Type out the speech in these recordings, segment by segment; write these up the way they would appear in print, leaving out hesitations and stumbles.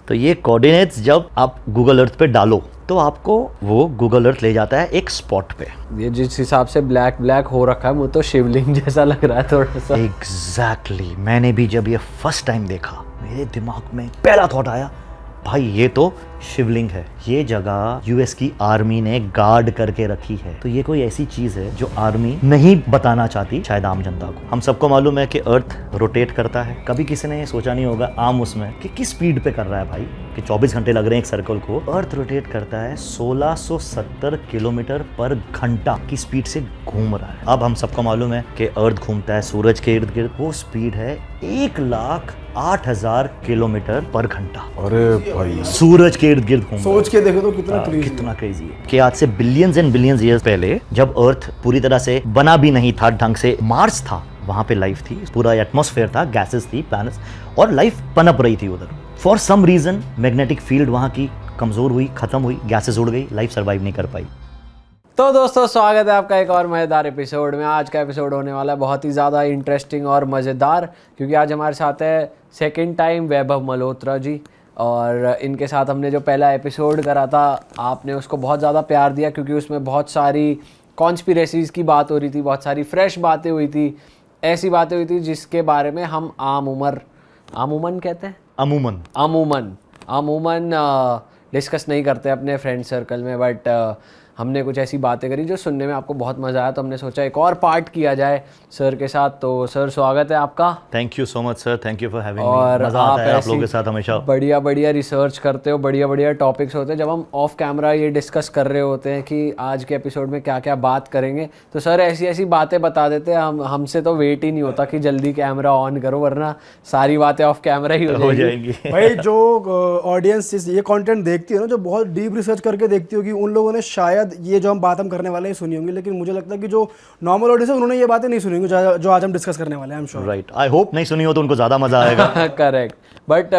तो ये कोऑर्डिनेट्स जब आप गूगल अर्थ पे डालो तो आपको वो गूगल अर्थ ले जाता है एक स्पॉट पे। ये जिस हिसाब से ब्लैक ब्लैक हो रखा है वो तो शिवलिंग जैसा लग रहा है थोड़ा सा। एग्जैक्टली मैंने भी जब ये फर्स्ट टाइम देखा मेरे दिमाग में पहला थॉट आया, भाई ये तो शिवलिंग है। ये जगह यूएस की आर्मी ने गार्ड करके रखी है, तो ये कोई ऐसी चीज है जो आर्मी नहीं बताना चाहती शायद आम जनता को। हम सबको मालूम है कि अर्थ रोटेट करता है, कभी किसी ने ये सोचा नहीं होगा आम उसमें कि किस स्पीड पे कर रहा है भाई, कि 24 घंटे लग रहे हैं एक सर्कल को। अर्थ रोटेट करता है 1670 किलोमीटर पर घंटा की स्पीड से घूम रहा है। अब हम सबको मालूम है कि अर्थ घूमता है सूरज के इर्द गिर्द, वो स्पीड है 1,08,000 किलोमीटर पर घंटा। अरे भाई सूरज के इर्द गिर्द घूम, सोच के देखो तो कितना क्रेजी है कि आज से बिलियंस एंड बिलियंस ईयर्स पहले जब अर्थ पूरी तरह से बना भी नहीं था ढंग से, मार्स था, वहां पे लाइफ थी, पूरा एटमॉस्फेयर था, गैसेस थी, प्लैनेट्स, और लाइफ पनप रही थी उधर। For some reason magnetic field वहां की कमजोर हुई, खत्म हुई, गैसेस उड़ गई, लाइफ सर्वाइव नहीं कर पाई। तो दोस्तों स्वागत है आपका एक और मज़ेदार एपिसोड में। आज का एपिसोड होने वाला है बहुत ही ज़्यादा इंटरेस्टिंग और मज़ेदार, क्योंकि आज हमारे साथ है सेकंड टाइम वैभव मल्होत्रा जी। और इनके साथ हमने जो पहला एपिसोड करा था आपने उसको बहुत ज़्यादा प्यार दिया, क्योंकि उसमें बहुत सारी कॉन्स्पिरेसीज़ की बात हो रही थी, बहुत सारी फ्रेश बातें हुई थी, ऐसी बातें हुई थी जिसके बारे में हम आमूमन कहते हैं, अमूमन डिस्कस नहीं करते अपने फ्रेंड सर्कल में। बट हमने कुछ ऐसी बातें करी जो सुनने में आपको बहुत मज़ा आया, तो हमने सोचा एक और पार्ट किया जाए सर के साथ। तो सर स्वागत है आपका। Thank you so much sir, thank you for having me. और मज़ा आता है आप लोगों के साथ हमेशा। बढ़िया बढ़िया रिसर्च करते हो, बढ़िया बढ़िया टॉपिक्स होते हैं। जब हम ऑफ कैमरा ये डिस्कस कर रहे होते हैं कि आज के एपिसोड में क्या क्या बात करेंगे, तो सर ऐसी ऐसी बातें बता देते हैं, हमसे तो वेट ही नहीं होता कि जल्दी कैमरा ऑन करो, वरना सारी बातें ऑफ कैमरा ही हो जाएंगी। भाई जो ऑडियंस ये कंटेंट देखती है ना, जो बहुत डीप रिसर्च करके देखती होगी, उन लोगों ने शायद ये जो हम बात हम करने वाले हैं सुनी होंगी, लेकिन मुझे लगता है कि जो नॉर्मल ऑडियंस है उन्होंने ये बातें नहीं सुनी होंगी जो आज हम डिस्कस करने वाले हैं। I am sure, right, I hope नहीं सुनी हो तो उनको ज़्यादा मज़ा आएगा। करेक्ट। बट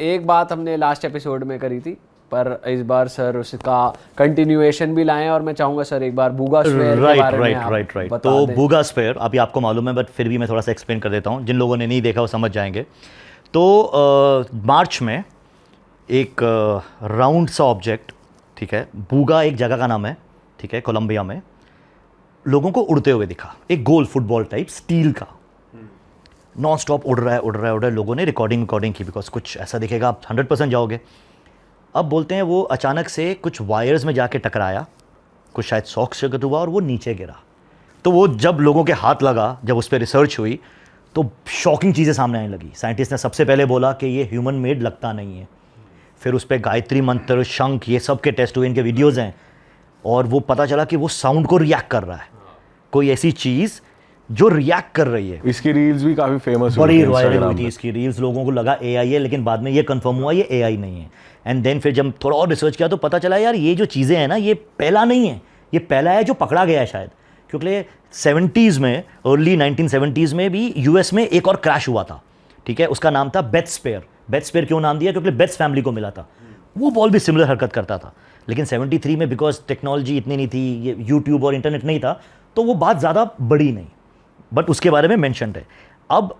एक बात हमने लास्ट एपिसोड में करी थी, पर इस बार सर उसका कंटिन्यूएशन भी लाएं, और मैं चाहूँगा सर एक बार बूगास्फेयर के बारे में आप राइट। तो बूगास्फेयर अभी आपको मालूम है, बट फिर भी मैं थोड़ा सा एक्सप्लेन कर देता हूँ, जिन लोगों ने नहीं देखा वो समझ जाएंगे। तो मार्च में एक राउंड सा ऑब्जेक्ट, ठीक है, बूगा एक जगह का नाम है, ठीक है, कोलंबिया में, लोगों को उड़ते हुए दिखा। एक गोल फुटबॉल टाइप स्टील का नॉन स्टॉप उड़ रहा है। लोगों ने रिकॉर्डिंग की, बिकॉज कुछ ऐसा दिखेगा आप 100% जाओगे। अब बोलते हैं वो अचानक से कुछ वायर्स में जाके टकराया, कुछ शायद शॉक सर्किट हुआ और वो नीचे गिरा। तो वो जब लोगों के हाथ लगा, जब उस पर रिसर्च हुई तो शॉकिंग चीज़ें सामने आने लगी। साइंटिस्ट ने सबसे पहले बोला कि ये ह्यूमन मेड लगता नहीं है। फिर उस पर गायत्री मंत्र, शंख, ये सब के टेस्ट हुए, इनके वीडियोज़ हैं, और वो पता चला कि वो साउंड को रिएक्ट कर रहा है, कोई ऐसी चीज़ जो रिएक्ट कर रही है। इसकी रील्स भी काफ़ी फेमस हुई, बड़ी वायरल हुई थी इसकी रील्स, लोगों को लगा एआई है, लेकिन बाद में ये कंफर्म हुआ ये एआई नहीं है। एंड देन फिर जब थोड़ा और रिसर्च किया तो पता चला यार ये जो चीज़ें हैं ना, ये पहला नहीं है, ये पहला है जो पकड़ा गया है शायद, क्योंकि 70s में, अर्ली 1970s में भी यूएस में एक और क्रैश हुआ था, ठीक है, उसका नाम था बेथस्पेयर क्यों नाम दिया? क्योंकि बेथ्स फैमिली को मिला था। वो बॉल भी सिमिलर हरकत करता था, लेकिन 73 में बिकॉज टेक्नोलॉजी इतनी नहीं थी, ये यूट्यूब और इंटरनेट नहीं था, तो वो बात ज़्यादा बड़ी नहीं, बट उसके बारे में मेंशन है। अब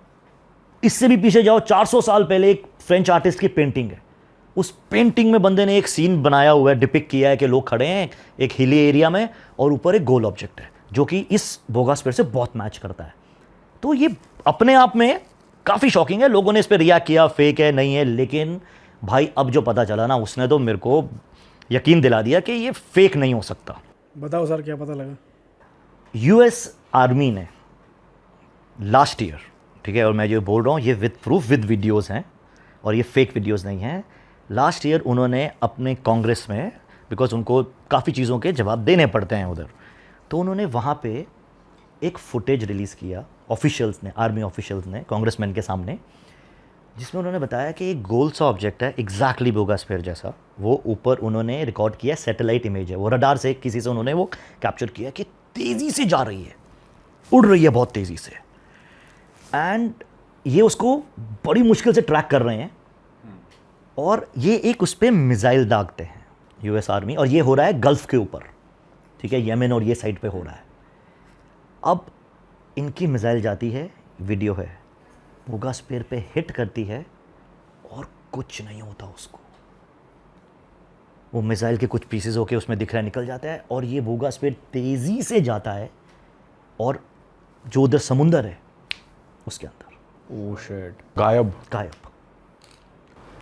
इससे भी पीछे जाओ, 400 साल पहले एक फ्रेंच आर्टिस्ट की पेंटिंग है। उस पेंटिंग में बंदे ने एक सीन बनाया हुआ है, डिपिक्ट किया है कि लोग खड़े हैं एक हिली एरिया में और ऊपर एक गोल ऑब्जेक्ट है, जो कि इस बूगास्फीयर से बहुत मैच करता है। तो ये अपने आप में काफ़ी शॉकिंग है। लोगों ने इस पर रिएक्ट किया, फेक है नहीं है, लेकिन भाई अब जो पता चला ना, उसने तो मेरे को यकीन दिला दिया कि ये फेक नहीं हो सकता। बताओ सर क्या पता लगा? यूएस आर्मी ने लास्ट ईयर, ठीक है, और मैं जो बोल रहा हूँ ये विद प्रूफ, विद वीडियोस हैं, और ये फेक वीडियोस नहीं हैं। लास्ट ईयर उन्होंने अपने कांग्रेस में, बिकॉज उनको काफ़ी चीज़ों के जवाब देने पड़ते हैं उधर, तो उन्होंने वहाँ पे एक फुटेज रिलीज़ किया ऑफिशियल्स ने, आर्मी ऑफिशियल्स ने कांग्रेसमैन के सामने, जिसमें उन्होंने बताया कि एक गोल सा ऑब्जेक्ट है एग्जैक्टली बूगास्फीयर जैसा, वो ऊपर उन्होंने रिकॉर्ड किया, सैटेलाइट इमेज है, वो रडार से किसी से उन्होंने वो कैप्चर किया कि तेज़ी से जा रही है, उड़ रही है बहुत तेज़ी से, एंड ये उसको बड़ी मुश्किल से ट्रैक कर रहे हैं, और ये एक उस पर मिसाइल दागते हैं यूएस आर्मी, और ये हो रहा है गल्फ के ऊपर, ठीक है, यमन और ये साइड पे हो रहा है। अब इनकी मिसाइल जाती है, वीडियो है, बूगास्फीयर पे हिट करती है और कुछ नहीं होता उसको। वो मिसाइल के कुछ पीसेस होके उसमें दिख रहा है, निकल जाता है, और ये बोगास्फीयर तेज़ी से जाता है और जो उधर समुंदर है उसके अंदर ओह शिट, गायब। गायब।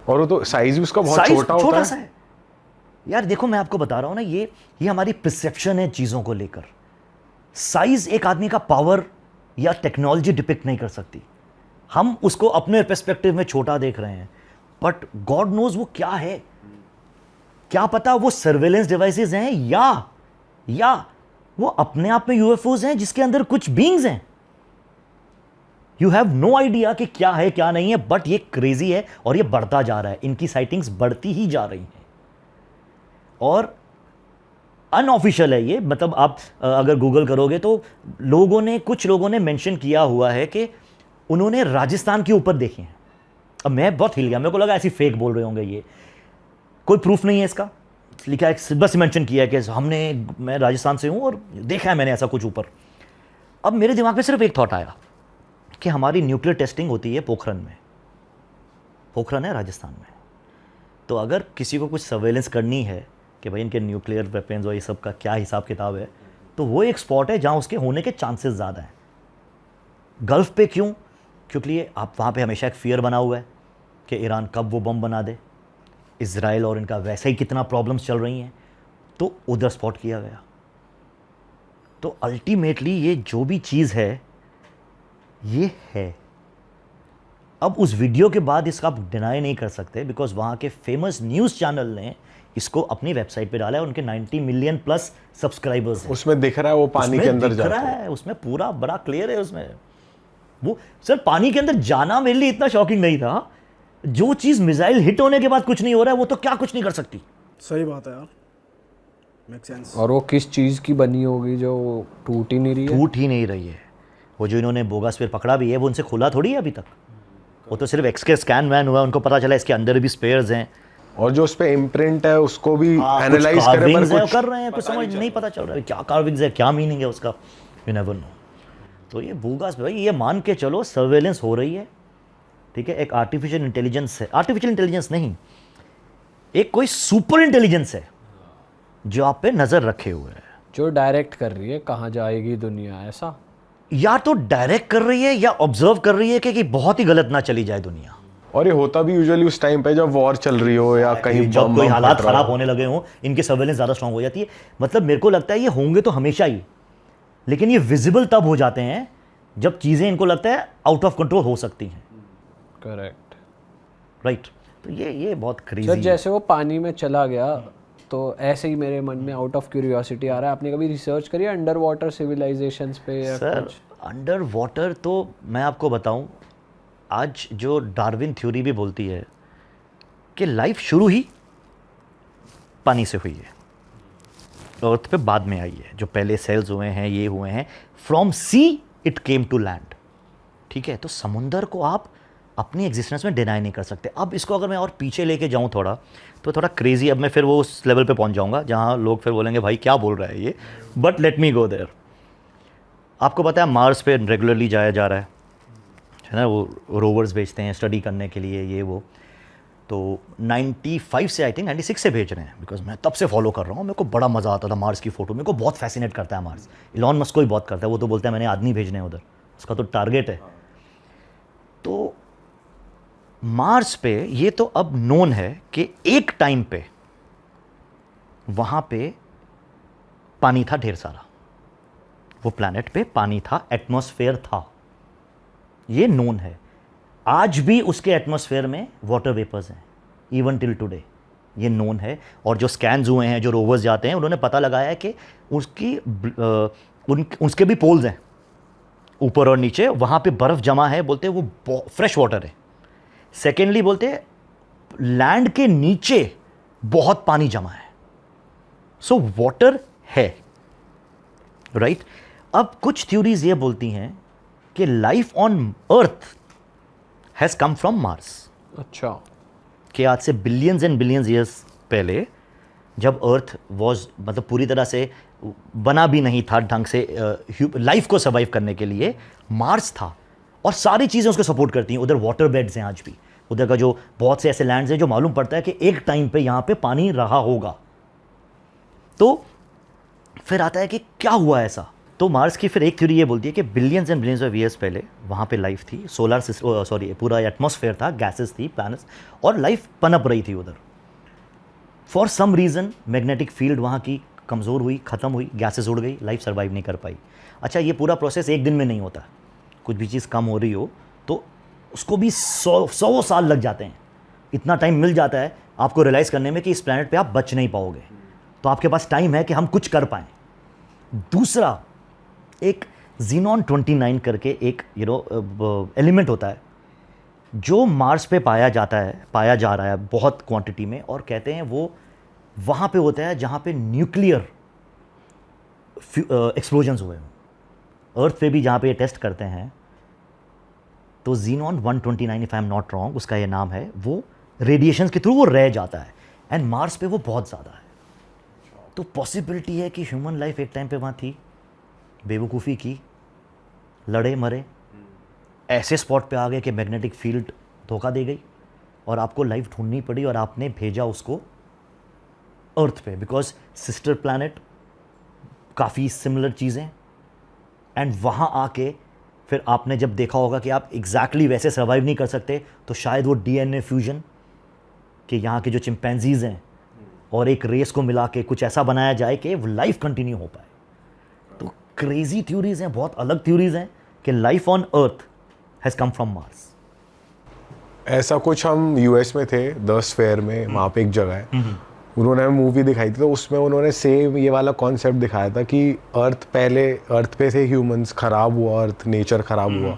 और वो तो साइज भी उसका बहुत साइज छोटा होता है। सा है यार। देखो मैं आपको बता रहा हूं ना, ये हमारी परसेप्शन है चीज़ों को लेकर। साइज एक आदमी का पावर या टेक्नोलॉजी डिपिक्ट नहीं कर सकती। हम उसको अपने पर्सपेक्टिव में छोटा देख रहे हैं, बट गॉड नोज वो क्या है। क्या पता वो सर्वेलेंस डिवाइसेस हैं या वो अपने आप में यूएफओज हैं जिसके अंदर कुछ बीइंग्स हैं। यू हैव नो आइडिया कि क्या है क्या नहीं है, बट ये क्रेजी है और ये बढ़ता जा रहा है। इनकी साइटिंग्स बढ़ती ही जा रही हैं और अनऑफिशियल है ये। मतलब आप अगर गूगल करोगे तो कुछ लोगों ने मेंशन किया हुआ है कि उन्होंने राजस्थान के ऊपर देखे हैं। अब मैं बहुत हिल गया, मेरे को लगा ऐसी फेक बोल रहे होंगे ये, कोई प्रूफ नहीं है इसका। लिखा है, बस मेंशन किया है कि मैं राजस्थान से हूं और देखा है मैंने ऐसा कुछ ऊपर। अब मेरे दिमाग में सिर्फ एक थॉट आया कि हमारी न्यूक्लियर टेस्टिंग होती है पोखरन में। पोखरन है राजस्थान में। तो अगर किसी को कुछ सर्वेलेंस करनी है कि भाई इनके न्यूक्लियर वेपन्स और ये सब का क्या हिसाब किताब है, तो वो एक स्पॉट है जहाँ उसके होने के चांसेस ज़्यादा हैं। गल्फ़ पे क्यों? क्योंकि आप वहाँ पे हमेशा एक फियर बना हुआ है कि ईरान कब वो बम बना दे। इजराइल और इनका वैसे ही कितना प्रॉब्लम्स चल रही हैं, तो उधर स्पॉट किया गया। तो अल्टीमेटली ये जो भी चीज़ है ये है। अब उस वीडियो के बाद इसका आप डिनाई नहीं कर सकते, बिकॉज वहाँ के फेमस न्यूज़ चैनल ने इसको अपनी वेबसाइट पे डाला है। उनके 90 मिलियन प्लस सब्सक्राइबर्स हैं। उसमें दिख रहा है वो पानी के अंदर जा रहा है, उसमें पूरा बड़ा क्लियर है। उसमें वो सर पानी के अंदर जाना मेरे लिए इतना शॉकिंग नहीं था। जो चीज़ मिसाइल हिट होने के बाद कुछ नहीं हो रहा है, वो तो क्या कुछ नहीं कर सकती। सही बात है यार, मेक सेंस। और वो किस चीज़ की बनी होगी जो टूट ही नहीं रही है? टूट ही नहीं रही है। वो जो इन्होंने बोगास्फीयर पकड़ा भी है, वो उनसे खुला थोड़ी है अभी तक। वो तो सिर्फ एक्स के स्कैन वैन हुआ, उनको पता चला इसके अंदर भी स्पेयर्स हैं। और जो उस पे इम्प्रिंट है उसको भी एनालाइज कर रहे हैं, कुछ समझ नहीं पता चल रहा है क्या कार्विंग्स है, क्या मीनिंग है उसका, यू नेवर नो। तो ये बोगास्फीयर, भाई ये मान के चलो सर्वेलेंस हो रही है, ठीक है। एक आर्टिफिशियल इंटेलिजेंस है, आर्टिफिशियल इंटेलिजेंस नहीं, एक कोई सुपर इंटेलिजेंस है जो आप पे नजर रखे हुए है, जो डायरेक्ट कर रही है कहाँ जाएगी दुनिया। ऐसा या तो डायरेक्ट कर रही है या ऑब्जर्व कर रही है कि बहुत ही गलत ना चली जाए दुनिया। और ये होता भी यूजुअली उस टाइम पे जब वॉर चल रही हो या कहीं जब कोई हालात खराब होने लगे हों, इनकी सर्वेलेंस ज़्यादा स्ट्रांग हो जाती है। मतलब मेरे को लगता है ये होंगे तो हमेशा ही, लेकिन ये विजिबल तब हो जाते हैं जब चीज़ें इनको लगता है आउट ऑफ कंट्रोल हो सकती हैं। Correct, right. तो ये बहुत सर क्रेजी। जैसे वो पानी में चला गया, तो ऐसे ही मेरे मन में आउट ऑफ क्यूरियोसिटी आ रहा है, आपने कभी रिसर्च करी है अंडर वाटर सिविलाइजेशंस पे या सर कुछ? अंडर वाटर तो मैं आपको बताऊं, आज जो डार्विन थ्योरी भी बोलती है कि लाइफ शुरू ही पानी से हुई है, अर्थ पे बाद में आई है। जो पहले सेल्स हुए हैं, ये हुए हैं, from sea it came to land, ठीक है। तो समुंदर को आप अपनी एग्जिस्टेंस में डिनाई नहीं कर सकते। अब इसको अगर मैं और पीछे लेके जाऊं थोड़ा, तो थोड़ा क्रेजी, अब मैं फिर वो उस लेवल पे पहुंच जाऊंगा जहां लोग फिर बोलेंगे भाई क्या बोल रहा है ये, but let me go there. आपको पता है मार्स पे रेगुलरली जाया जा रहा है ना, वो रोवर्स भेजते हैं स्टडी करने के लिए, ये वो। तो 95 से आई थिंक 96 से भेज रहे हैं, बिकॉज मैं तब से फॉलो कर रहा हूँ। मेरे को बड़ा मज़ा आता था मार्स की फ़ोटो, मेरे को बहुत फैसिनेट करता है मार्स। इलॉन मस्क को भी बहुत करता है, वो तो बोलता है मैंने आदमी भेजने हैं उधर, उसका तो टारगेट है। तो मार्स पे ये तो अब नोन है कि एक टाइम पे वहाँ पे पानी था ढेर सारा, वो प्लैनेट पे पानी था, एटमॉस्फेयर था, ये नोन है। आज भी उसके एटमॉस्फेयर में वाटर वेपर्स हैं, इवन टिल टुडे, ये नोन है। और जो स्कैन्स हुए हैं, जो रोवर्स जाते हैं, उन्होंने पता लगाया है कि उसके भी पोल्स हैं ऊपर और नीचे, वहाँ पे बर्फ़ जमा है, बोलते हैं वो फ्रेश वाटर है। सेकेंडली बोलते हैं लैंड के नीचे बहुत पानी जमा है, सो वाटर है, राइट। अब कुछ थ्योरीज ये बोलती हैं कि life on earth has come from Mars. अच्छा, कि आज से बिलियंस एंड बिलियंस ईयर्स पहले, जब अर्थ वॉज मतलब पूरी तरह से बना भी नहीं था ढंग से लाइफ को सर्वाइव करने के लिए, मार्स था और सारी चीज़ें उसको सपोर्ट करती हैं। उधर वाटर बेड्स हैं आज भी, उधर का जो बहुत से ऐसे लैंड्स हैं जो मालूम पड़ता है कि एक टाइम पे यहाँ पे पानी रहा होगा। तो फिर आता है कि क्या हुआ ऐसा। तो मार्स की फिर एक थ्योरी ये बोलती है कि billions and billions of years पहले वहाँ पे लाइफ थी, सोलर सिस्टम पूरा एटमॉस्फेयर था, गैसेस थी, प्लैनेट्स, और लाइफ पनप रही थी उधर। For some reason magnetic field वहाँ की कमज़ोर हुई, ख़त्म हुई, गैसेस उड़ गई, लाइफ सर्वाइव नहीं कर पाई। अच्छा, ये पूरा प्रोसेस एक दिन में नहीं होता, कुछ भी चीज़ कम हो रही हो तो उसको भी 100 साल लग जाते हैं। इतना टाइम मिल जाता है आपको रियलाइज़ करने में कि इस प्लैनेट पे आप बच नहीं पाओगे, तो आपके पास टाइम है कि हम कुछ कर पाएँ। दूसरा, एक जीनॉन 29 करके एक एलिमेंट होता है जो मार्स पे पाया जा रहा है बहुत क्वांटिटी में, और कहते हैं वो वहाँ पे होता है जहाँ पे न्यूक्लियर एक्सप्लोजन्स हुए हों। अर्थ पे भी जहाँ पे ये टेस्ट करते हैं, तो xenon 129 if I am not wrong उसका ये नाम है, वो रेडिएशंस के थ्रू वो रह जाता है, एंड मार्स पे वो बहुत ज़्यादा है। तो पॉसिबिलिटी है कि ह्यूमन लाइफ एक टाइम पे वहाँ थी, बेवकूफ़ी की, लड़े मरे, ऐसे स्पॉट पे आ गए कि मैग्नेटिक फील्ड धोखा दे गई और आपको लाइफ ढूंढनी पड़ी, और आपने भेजा उसको अर्थ पे, बिकॉज सिस्टर प्लैनेट, काफ़ी सिमिलर चीज़ें, एंड वहाँ आके फिर आपने जब देखा होगा कि आप एग्जैक्टली वैसे सर्वाइव नहीं कर सकते, तो शायद वो डीएनए फ्यूजन कि यहाँ के जो चिंपैंजीज हैं और एक रेस को मिला के कुछ ऐसा बनाया जाए कि लाइफ कंटिन्यू हो पाए। तो क्रेजी थ्योरीज हैं, बहुत अलग थ्योरीज हैं कि life on earth has come from Mars. ऐसा कुछ हम यूएस में थे, द स्फेयर में, वहाँ पे एक जगह है, उन्होंने मूवी दिखाई थी, तो उसमें उन्होंने सेम ये वाला कॉन्सेप्ट दिखाया था कि अर्थ पे थे ह्यूमंस, ख़राब हुआ अर्थ, नेचर ख़राब हुआ,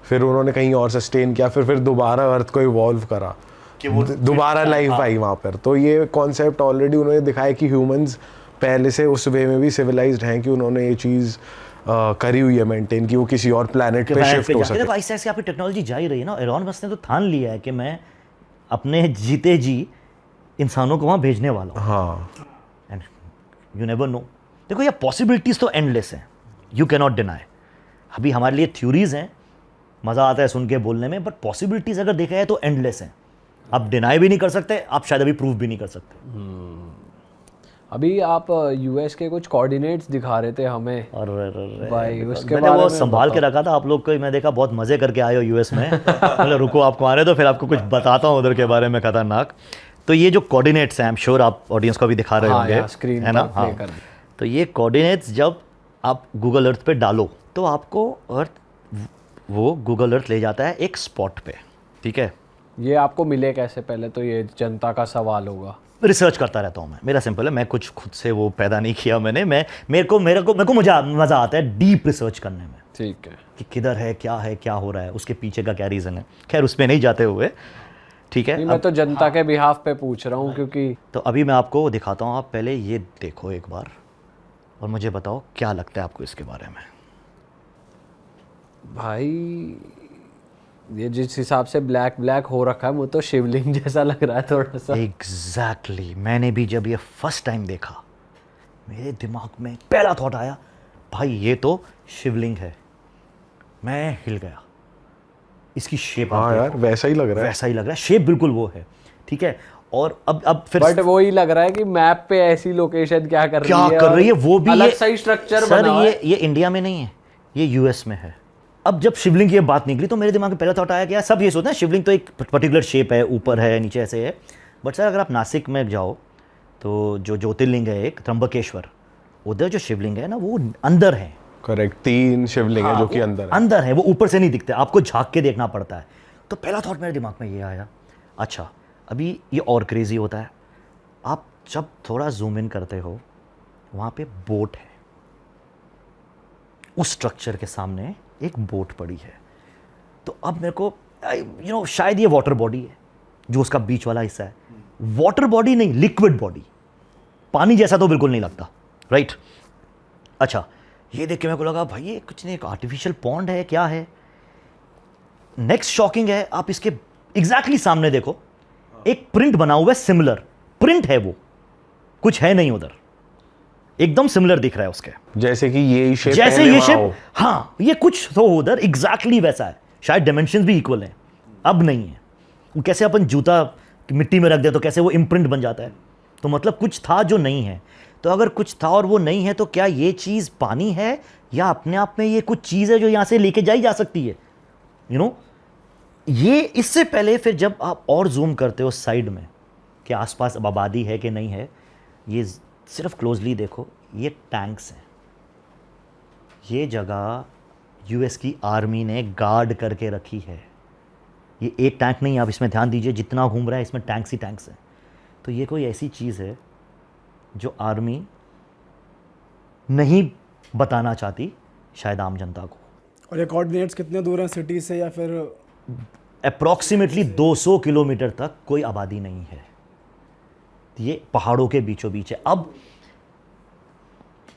फिर उन्होंने कहीं और सस्टेन किया, फिर दोबारा अर्थ को इवॉल्व करा कि वो दोबारा लाइफ आई वहाँ पर। तो ये कॉन्सेप्ट ऑलरेडी उन्होंने दिखाया कि ह्यूमंस पहले से उस वे में भी सिविलाइज्ड हैं, कि उन्होंने ये चीज़ करी हुई है मेंटेन, कि वो किसी और प्लैनेट पे शिफ्ट हो सके। देखो ऐसे ऐसे आपकी टेक्नोलॉजी जा ही रही है ना। एलॉन मस्क ने तो ठान लिया है कि मैं अपने जीते जी इंसानों को वहाँ भेजने वाला हूँ। हाँ, एंड यू नेवर नो। देखो ये पॉसिबिलिटीज़ तो एंडलेस हैं, यू कैन नॉट डिनाई। अभी हमारे लिए थ्योरीज हैं, मज़ा आता है सुन के बोलने में, बट पॉसिबिलिटीज़ अगर देखा जाए तो एंडलेस हैं। आप डिनाई भी नहीं कर सकते, आप शायद अभी प्रूव भी नहीं कर सकते। अभी आप यूएस के कुछ कोऑर्डिनेट्स दिखा रहे थे हमें, और भाई उसके मैंने बारे वो में संभाल के रखा था आप लोग को। मैं देखा बहुत मज़े करके आए हो यूएस में। मतलब रुको, आपको आ रहे तो फिर आपको कुछ बताता हूँ उधर के बारे में, खतरनाक। तो ये जो कोऑर्डिनेट्स हैं, आई एम श्योर आप ऑडियंस को भी दिखा रहे होंगे, स्क्रीन है ना? हाँ, तो ये कोऑर्डिनेट्स जब आप गूगल अर्थ पे डालो तो आपको वो गूगल अर्थ ले जाता है एक स्पॉट पे, ठीक है? ये आपको मिले कैसे? पहले तो ये जनता का सवाल होगा। रिसर्च करता रहता हूँ मैं, मेरा सिंपल है, मैं कुछ खुद से वो पैदा नहीं किया मैंने। मेरे को मज़ा आता है डीप रिसर्च करने में, ठीक है, कि किधर है, क्या हो रहा है, उसके पीछे का क्या रीज़न है। खैर उस पर नहीं जाते हुए, ठीक है? मैं तो जनता के बिहाफ पे पूछ रहा हूँ, क्योंकि तो अभी मैं आपको दिखाता हूँ, आप पहले ये देखो एक बार और मुझे बताओ क्या लगता है आपको इसके बारे में। भाई ये जिस हिसाब से ब्लैक हो रखा है, वो तो शिवलिंग जैसा लग रहा है थोड़ा सा। एग्जैक्टली मैंने भी जब ये फर्स्ट टाइम देखा, मेरे दिमाग में पहला थॉट आया, भाई ये तो शिवलिंग है। मैं हिल गया, इसकी शेप। हाँ यार, वैसा ही लग रहा है, शेप बिल्कुल वो है, ठीक है? और अब फिर बट वो ही लग रहा है कि मैप पे ऐसी लोकेशन क्या कर रही है, वो भी अलग सही स्ट्रक्चर सर, बना है। ये इंडिया में नहीं है, ये यूएस में है। अब जब शिवलिंग की ये बात निकली तो मेरे दिमाग में पहला थॉट आया कि यार सब ये सोचते हैं शिवलिंग तो एक पर्टिकुलर शेप है, ऊपर है, नीचे ऐसे है। बट सर अगर आप नासिक में जाओ तो जो ज्योतिर्लिंग है एक त्र्यंबकेश्वर, उधर जो शिवलिंग है ना वो अंदर है। करेक्ट, 3 शिवलिंग है जो कि अंदर है, वो ऊपर से नहीं दिखते, आपको झांक के देखना पड़ता है। तो पहला थॉट मेरे दिमाग में ये आया। अच्छा, अभी ये और क्रेजी होता है, आप जब थोड़ा जूम इन करते हो, वहाँ पे बोट है, उस स्ट्रक्चर के सामने एक बोट पड़ी है। तो अब मेरे को शायद ये वाटर बॉडी है, जो उसका बीच वाला हिस्सा है। वाटर बॉडी नहीं, लिक्विड बॉडी, पानी जैसा तो बिल्कुल नहीं लगता, राइट? अच्छा, ये देख के मेरे को लगा भाई ये कुछ नहीं, एक आर्टिफिशियल पॉन्ड है, क्या है? नेक्स्ट शॉकिंग है, आप इसके एग्जैक्टली सामने देखो, एक प्रिंट बना हुआ है, सिमिलर प्रिंट है, वो कुछ है नहीं उधर, एकदम सिमिलर दिख रहा है उसके, जैसे कि ये शेप, जैसे ये शेप, हाँ ये कुछ तो उधर एग्जैक्टली वैसा है। शायद डायमेंशंस भी इक्वल हैं, अब नहीं है। कैसे अपन जूता मिट्टी में रख दे तो कैसे वो इम्प्रिंट बन जाता है, तो मतलब कुछ था जो नहीं है। तो अगर कुछ था और वो नहीं है तो क्या ये चीज़ पानी है या अपने आप में ये कुछ चीज़ है जो यहाँ से लेके जाई जा सकती है, यू नो। ये इससे पहले फिर जब आप और जूम करते हो साइड में कि आसपास अब आबादी है कि नहीं है, ये सिर्फ क्लोजली देखो, ये टैंक्स हैं। ये जगह यूएस की आर्मी ने गार्ड करके रखी है। ये एक टैंक नहीं, आप इसमें ध्यान दीजिए, जितना घूम रहा है इसमें टैंक्स ही टैंक्स हैं। तो ये कोई ऐसी चीज़ है जो आर्मी नहीं बताना चाहती शायद आम जनता को। और ये कोऑर्डिनेट्स कितने दूर हैं सिटी से, या फिर अप्रॉक्सीमेटली 200 किलोमीटर तक कोई आबादी नहीं है। ये पहाड़ों के बीचों बीच है। अब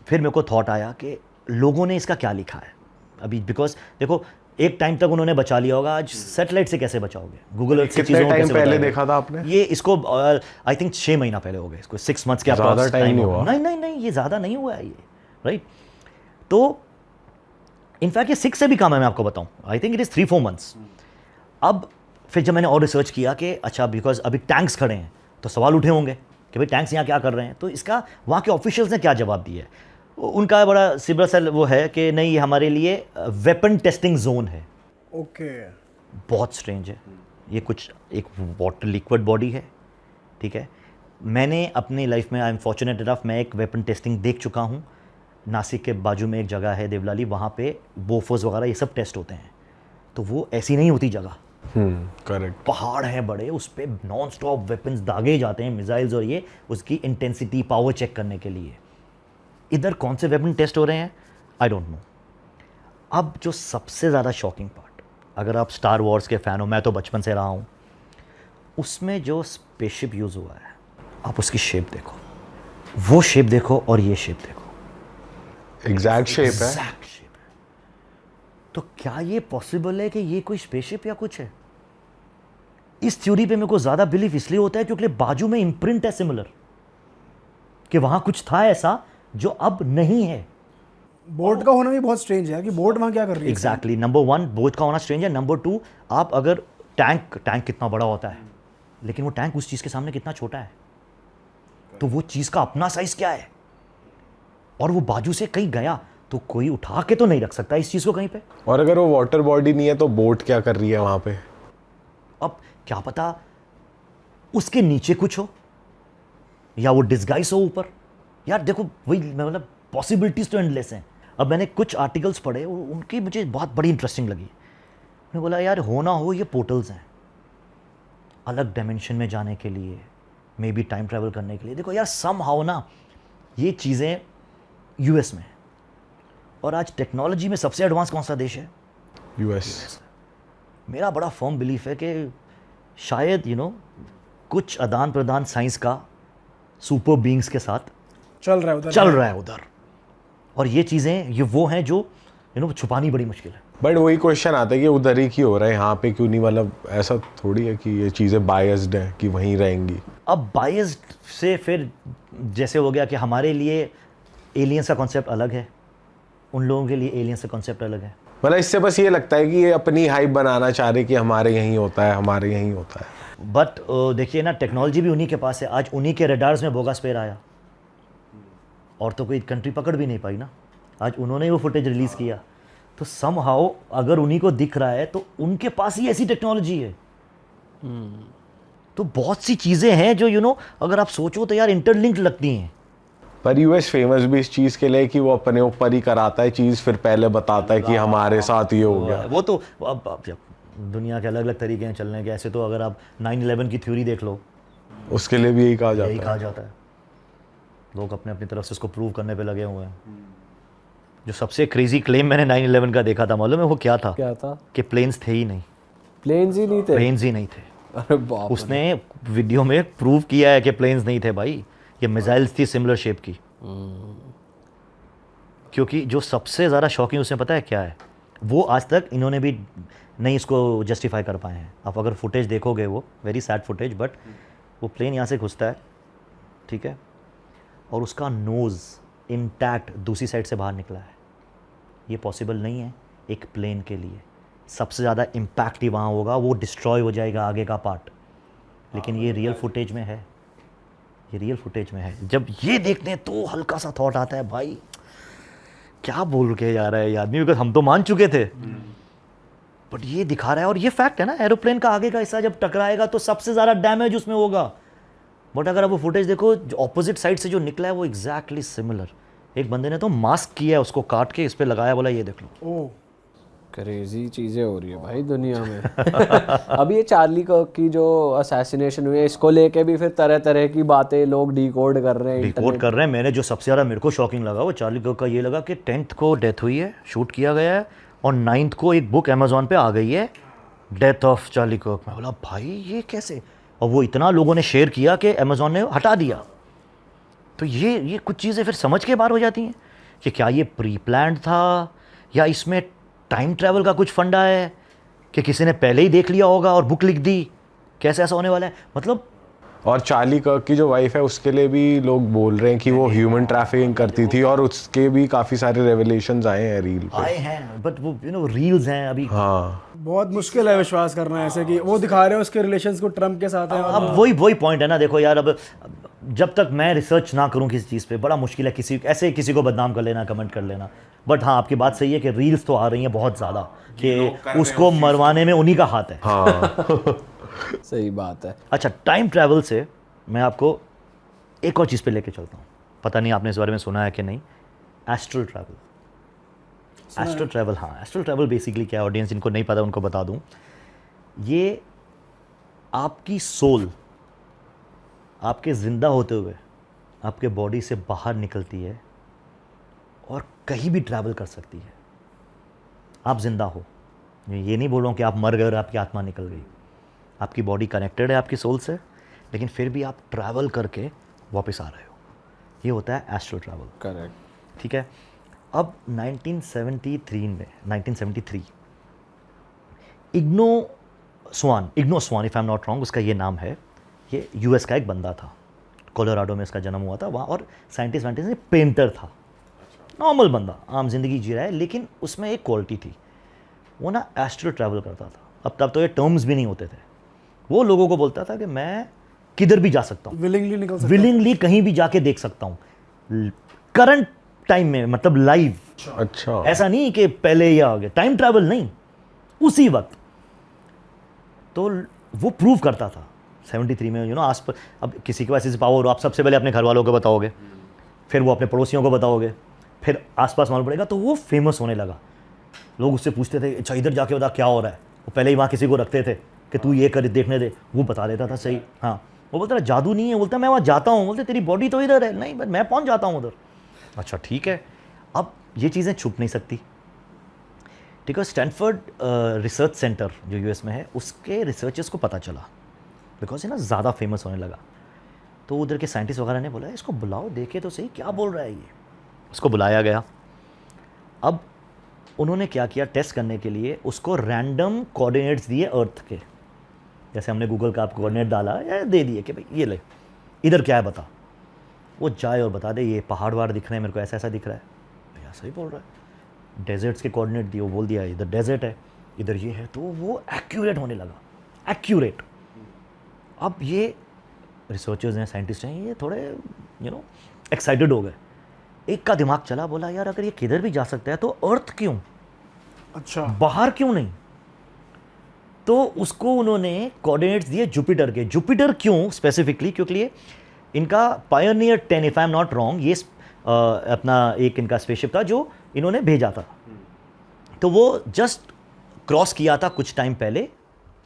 फिर मेरे को थॉट आया कि लोगों ने इसका क्या लिखा है अभी, बिकॉज देखो एक टाइम तक उन्होंने बचा लिया होगा, आज सैटेलाइट से कैसे बचाओगे, गूगल अर्थ से कितने चीज़ों को टाइम कैसे पहले बताओगे? देखा था आपने? ये इसको आई थिंक 6 महीना पहले हो गए इसको, 6 मंथ्स के ज़्यादा approx time नहीं होगा। हुआ। नहीं, ये ज़्यादा नहीं हुआ है ये, राइट। तो इनफैक्ट ये 6 से भी कम है, मैं आपको बताऊं। I think it is 3-4 months. अब फिर जब मैंने और रिसर्च किया कि अच्छा बिकॉज अभी टैंक्स खड़े हैं तो सवाल उठे होंगे कि भाई टैंक्स यहाँ क्या कर रहे हैं, तो इसका वहाँ के ऑफिशियल्स ने क्या जवाब दिया है। उनका बड़ा सिंपल सा वो है कि नहीं, ये हमारे लिए वेपन टेस्टिंग जोन है। ओके बहुत स्ट्रेंज है ये, कुछ एक वाटर लिक्विड बॉडी है, ठीक है। मैंने अपनी लाइफ में, आई एम फॉर्चुनेट इनफ, मैं एक वेपन टेस्टिंग देख चुका हूँ। नासिक के बाजू में एक जगह है देवलाली, वहाँ पे बोफोर्स वगैरह ये सब टेस्ट होते हैं। तो वो ऐसी नहीं होती जगह, करेक्ट। पहाड़ हैं बड़े, उस पर नॉन स्टॉप वेपन्स दागे जाते हैं, मिसाइल्स, और ये उसकी इंटेंसिटी पावर चेक करने के लिए। इधर कौन से वेपन टेस्ट हो रहे हैं आई डोंट नो। अब जो सबसे ज़्यादा शॉकिंग पार्ट, अगर आप स्टार वॉर्स के फ़ैन हो, मैं तो बचपन से रहा हूँ, उसमें जो स्पेसशिप यूज़ हुआ है, आप उसकी शेप देखो, वो शेप देखो और ये शेप देखो, एग्जैक्ट शेप है। एग्जैक्ट शेप है। तो क्या ये पॉसिबल है कि ये कोई स्पेसशिप या कुछ है? इस थ्योरी पे मेरे को ज़्यादा बिलीव इसलिए होता है क्योंकि बाजू में इम्प्रिंट है सिमिलर, कि वहाँ कुछ था ऐसा जो अब नहीं है। बोट का होना भी बहुत स्ट्रेंज है कि बोट वहाँ क्या कर रही है। एग्जैक्टली, नंबर 1 बोझ का होना स्ट्रेंज है। नंबर 2, आप अगर टैंक कितना बड़ा होता है, लेकिन वो टैंक उस चीज़ के सामने कितना छोटा है, तो वो चीज़ का अपना साइज क्या है, और वो बाजू से कहीं गया तो कोई उठा के तो नहीं रख सकता इस चीज़ को कहीं पे। और अगर वो वाटर बॉडी नहीं है तो बोट क्या कर रही है वहाँ पे? अब क्या पता उसके नीचे कुछ हो या वो डिस्गाइज हो ऊपर। यार देखो वही, मतलब पॉसिबिलिटीज़ तो एंडलेस हैं। अब मैंने कुछ आर्टिकल्स पढ़े, उनकी मुझे बहुत बड़ी इंटरेस्टिंग लगी। मैंने बोला यार हो ना हो ये पोर्टल्स हैं अलग डायमेंशन में जाने के लिए, मे बी टाइम ट्रैवल करने के लिए। देखो यार सम हाउ ना ये चीज़ें यूएस में, और आज टेक्नोलॉजी में सबसे एडवांस कौन सा देश है? यूएस। मेरा बड़ा फर्म बिलीफ है कि शायद कुछ आदान प्रदान साइंस का सुपर बीइंग्स के साथ चल रहा है उधर। और ये चीज़ें ये वो हैं जो छुपानी बड़ी मुश्किल है। बट वही क्वेश्चन आता है कि उधर ही क्यों हो रहा है, यहाँ पे क्यों नहीं? मतलब ऐसा थोड़ी है कि ये चीज़ें बायस्ड हैं कि वहीं रहेंगी। अब बायस्ड से फिर जैसे हो गया कि हमारे लिए एलियंस का कॉन्सेप्ट अलग है, उन लोगों के लिए एलियंस का कॉन्सेप्ट अलग है। मतलब इससे बस ये लगता है कि ये अपनी हाइप बनाना चाह रहे कि हमारे यहीं होता है, हमारे यहीं होता है। बट देखिए ना, टेक्नोलॉजी भी उन्हीं के पास है। आज उन्हीं के रडार्स में बोगा स्पेयर आया, और तो कोई कंट्री पकड़ भी नहीं पाई ना। आज उन्होंने वो फुटेज रिलीज़ किया, तो समहाउ अगर उन्हीं को दिख रहा है तो उनके पास ही ऐसी टेक्नोलॉजी है। तो बहुत सी चीज़ें हैं जो अगर आप सोचो तो यार इंटरलिंक्ड लगती हैं। पर यूएस फेमस भी इस चीज़ के लिए कि वो अपने ऊपर ही कराता है चीज़, फिर पहले बताता है कि हमारे साथ ये हो गया। वो तो अब दुनिया के अलग अलग तरीके हैं चलने के। ऐसे तो अगर आप 9/11 की थ्योरी देख लो, उसके लिए भी यही कहा यही जाता कहा है। जाता है। लोग अपने अपनी तरफ से उसको प्रूव करने पे लगे हुए हैं। जो सबसे क्रेजी क्लेम मैंने 9/11 का देखा था, मालूम है वो क्या था? क्या था? कि प्लेन्स थे ही नहीं, प्लेन्स ही नहीं थे। प्लेन्स ही नहीं थे। अरे बाप रे। उसने वीडियो में प्रूव किया है कि प्लेन्स नहीं थे भाई, ये मिसाइल्स थी सिमिलर शेप की। क्योंकि जो सबसे ज़्यादा शॉकिंग उसमें पता है क्या है, वो आज तक इन्होंने भी नहीं इसको जस्टिफाई कर पाए हैं। आप अगर फुटेज देखोगे, वो वेरी सैड फुटेज, बट वो प्लेन यहाँ से घुसता है, ठीक है, और उसका नोज़ इंटैक्ट दूसरी साइड से बाहर निकला है। ये पॉसिबल नहीं है एक प्लेन के लिए। सबसे ज़्यादा इम्पैक्ट ही वहाँ होगा, वो डिस्ट्रॉय हो जाएगा आगे का पार्ट। लेकिन ये रियल फुटेज में है, ये रियल फुटेज में है। जब ये देखते हैं तो हल्का सा थॉट आता है, भाई क्या बोल के जा रहा है ये आदमी, बिकॉज हम तो मान चुके थे, बट ये दिखा रहा है। और ये फैक्ट है ना, एरोप्लेन का आगे का हिस्सा जब टकराएगा तो सबसे ज़्यादा डैमेज उसमें होगा, बट अगर आप वो फुटेज देखो, ऑपोजिट साइड से जो निकला है वो एग्जैक्टली सिमिलर। एक बंदे ने तो मास्क किया है, उसको काट के इस पे लगाया, बोला ये देख लो। ओह क्रेजी चीज़ें हो रही है भाई दुनिया में। अभी ये चार्ली की जो असैसिनेशन हुई है, इसको लेके भी फिर तरह तरह की बातें लोग डिकोड कर रहे हैं, रिपोर्ट कर रहे हैं। मैंने जो सबसे ज़्यादा मेरे को शॉकिंग लगा वो चार्ली गर्ग का ये लगा कि 10th को डेथ हुई है, शूट किया गया है, और 9th को एक बुक अमेजोन पे आ गई है, डेथ ऑफ चार्ली गर्ग। मैं बोला भाई ये कैसे, और वो इतना लोगों ने शेयर किया कि अमेजोन ने हटा दिया। तो ये कुछ चीज़ें फिर समझ के बाहर हो जाती हैं कि क्या ये प्री प्लान्ड था, या इसमें टाइम ट्रैवल का कुछ फंडा है कि किसी ने पहले ही देख लिया होगा और बुक लिख दी, कैसे ऐसा होने वाला है। मतलब और चार्ली कर्क की जो वाइफ है उसके लिए भी लोग बोल रहे हैं कि वो ह्यूमन ट्रैफिकिंग करती थी, और उसके भी काफ़ी सारे रेवलेशंस आए हैं रील पे। आए हैं, बट वो रील्स हैं अभी। हाँ, बहुत मुश्किल है विश्वास करना ऐसे कि वो दिखा रहे हैं उसके रिलेशंस को ट्रम्प के साथ है। अब वही पॉइंट है ना, देखो यार, अब जब तक मैं रिसर्च ना करूं किसी चीज़ पे, बड़ा मुश्किल है किसी को बदनाम कर लेना, कमेंट कर लेना। बट हाँ, आपकी बात सही है कि रील्स तो आ रही हैं बहुत ज़्यादा कि उसको मरवाने में उन्हीं का हाथ है। हाँ। सही बात है। अच्छा, टाइम ट्रैवल से मैं आपको एक और चीज़ पे लेके चलता हूँ, पता नहीं आपने इस बारे में सुना है कि नहीं, एस्ट्रल ट्रैवल। एस्ट्रल ट्रैवल, हाँ, एस्ट्रल ट्रैवल बेसिकली क्या है, ऑडियंस जिनको नहीं पता उनको बता दूँ, ये आपकी सोल आपके ज़िंदा होते हुए आपके बॉडी से बाहर निकलती है और कहीं भी ट्रैवल कर सकती है। आप ज़िंदा हो, ये नहीं बोल रहा हूँ कि आप मर गए और आपकी आत्मा निकल गई। आपकी बॉडी कनेक्टेड है आपकी सोल से, लेकिन फिर भी आप ट्रैवल करके वापस आ रहे हो। ये होता है एस्ट्रल ट्रैवल। करेक्ट। ठीक है। अब 1973 इग्नो Swann, if I am not wrong, उसका ये नाम है। ये यूएस का एक बंदा था, कोलोराडो में इसका जन्म हुआ था वहाँ, और साइंटिस्ट ने पेंटर था, नॉर्मल बंदा, आम जिंदगी जी रहा है, लेकिन उसमें एक क्वालिटी थी, वो ना एस्ट्रल ट्रैवल करता था। अब तब तो ये टर्म्स भी नहीं होते थे। वो लोगों को बोलता था कि मैं किधर भी जा सकता हूँ, विलिंगली कहीं भी जाके देख सकता हूँ, करंट टाइम में, मतलब लाइव। अच्छा, ऐसा नहीं कि पहले या आगे, टाइम ट्रैवल नहीं, उसी वक्त। तो वो प्रूव करता था 73 में, आस पर। अब किसी के पास ऐसी पावर हो, आप सबसे पहले अपने घर वालों को बताओगे, फिर वो अपने पड़ोसियों को बताओगे, फिर आसपास मालूम पड़ेगा, तो वो फेमस होने लगा। लोग उससे पूछते थे, अच्छा इधर जाके बता क्या हो रहा है। वो पहले ही वहाँ किसी को रखते थे कि तू ये कर, देखने दे, वो बता देता था सही। हाँ, वो बोलता था जादू नहीं है, बोलता मैं वहाँ जाता हूँ, बोलते तेरी बॉडी तो इधर है, नहीं मैं पहुँच जाता हूँ उधर। अच्छा ठीक है। अब ये चीज़ें छुप नहीं सकती, ठीक है। स्टैनफोर्ड रिसर्च सेंटर जो यूएस में है, उसके रिसर्चर्स को पता चला, बिकॉज ये ना ज़्यादा फेमस होने लगा। तो उधर के साइंटिस्ट वगैरह ने बोला इसको बुलाओ, देखे तो सही क्या बोल रहा है ये। उसको बुलाया गया। अब उन्होंने क्या किया, टेस्ट करने के लिए उसको रैंडम कोऑर्डिनेट्स दिए अर्थ के, जैसे हमने गूगल का आप कोऑर्डिनेट डाला या दे दिए कि भाई ये ले, इधर क्या है बता। वो जाए और बता दे, ये पहाड़ वहाड़ दिख रहे हैं मेरे को, ऐसा ऐसा दिख रहा है। भैया सही बोल रहा है। डेजर्ट्स के कोऑर्डिनेट दिए, वो बोल दिया इधर डेजर्ट है, इधर ये है, तो वो एक्यूरेट होने लगा, एक्यूरेट। अब ये रिसर्चर्स हैं, साइंटिस्ट हैं, ये थोड़े एक्साइटेड हो गए। एक का दिमाग चला, बोला यार अगर ये किधर भी जा सकता है तो अर्थ क्यों, अच्छा बाहर क्यों नहीं। तो उसको उन्होंने कोऑर्डिनेट्स दिए जुपिटर के। जुपिटर क्यों स्पेसिफिकली, क्योंकि इनका pioneer 10, if I am not wrong, ये अपना एक इनका स्पेसशिप था जो इन्होंने भेजा था। तो वो जस्ट क्रॉस किया था कुछ टाइम पहले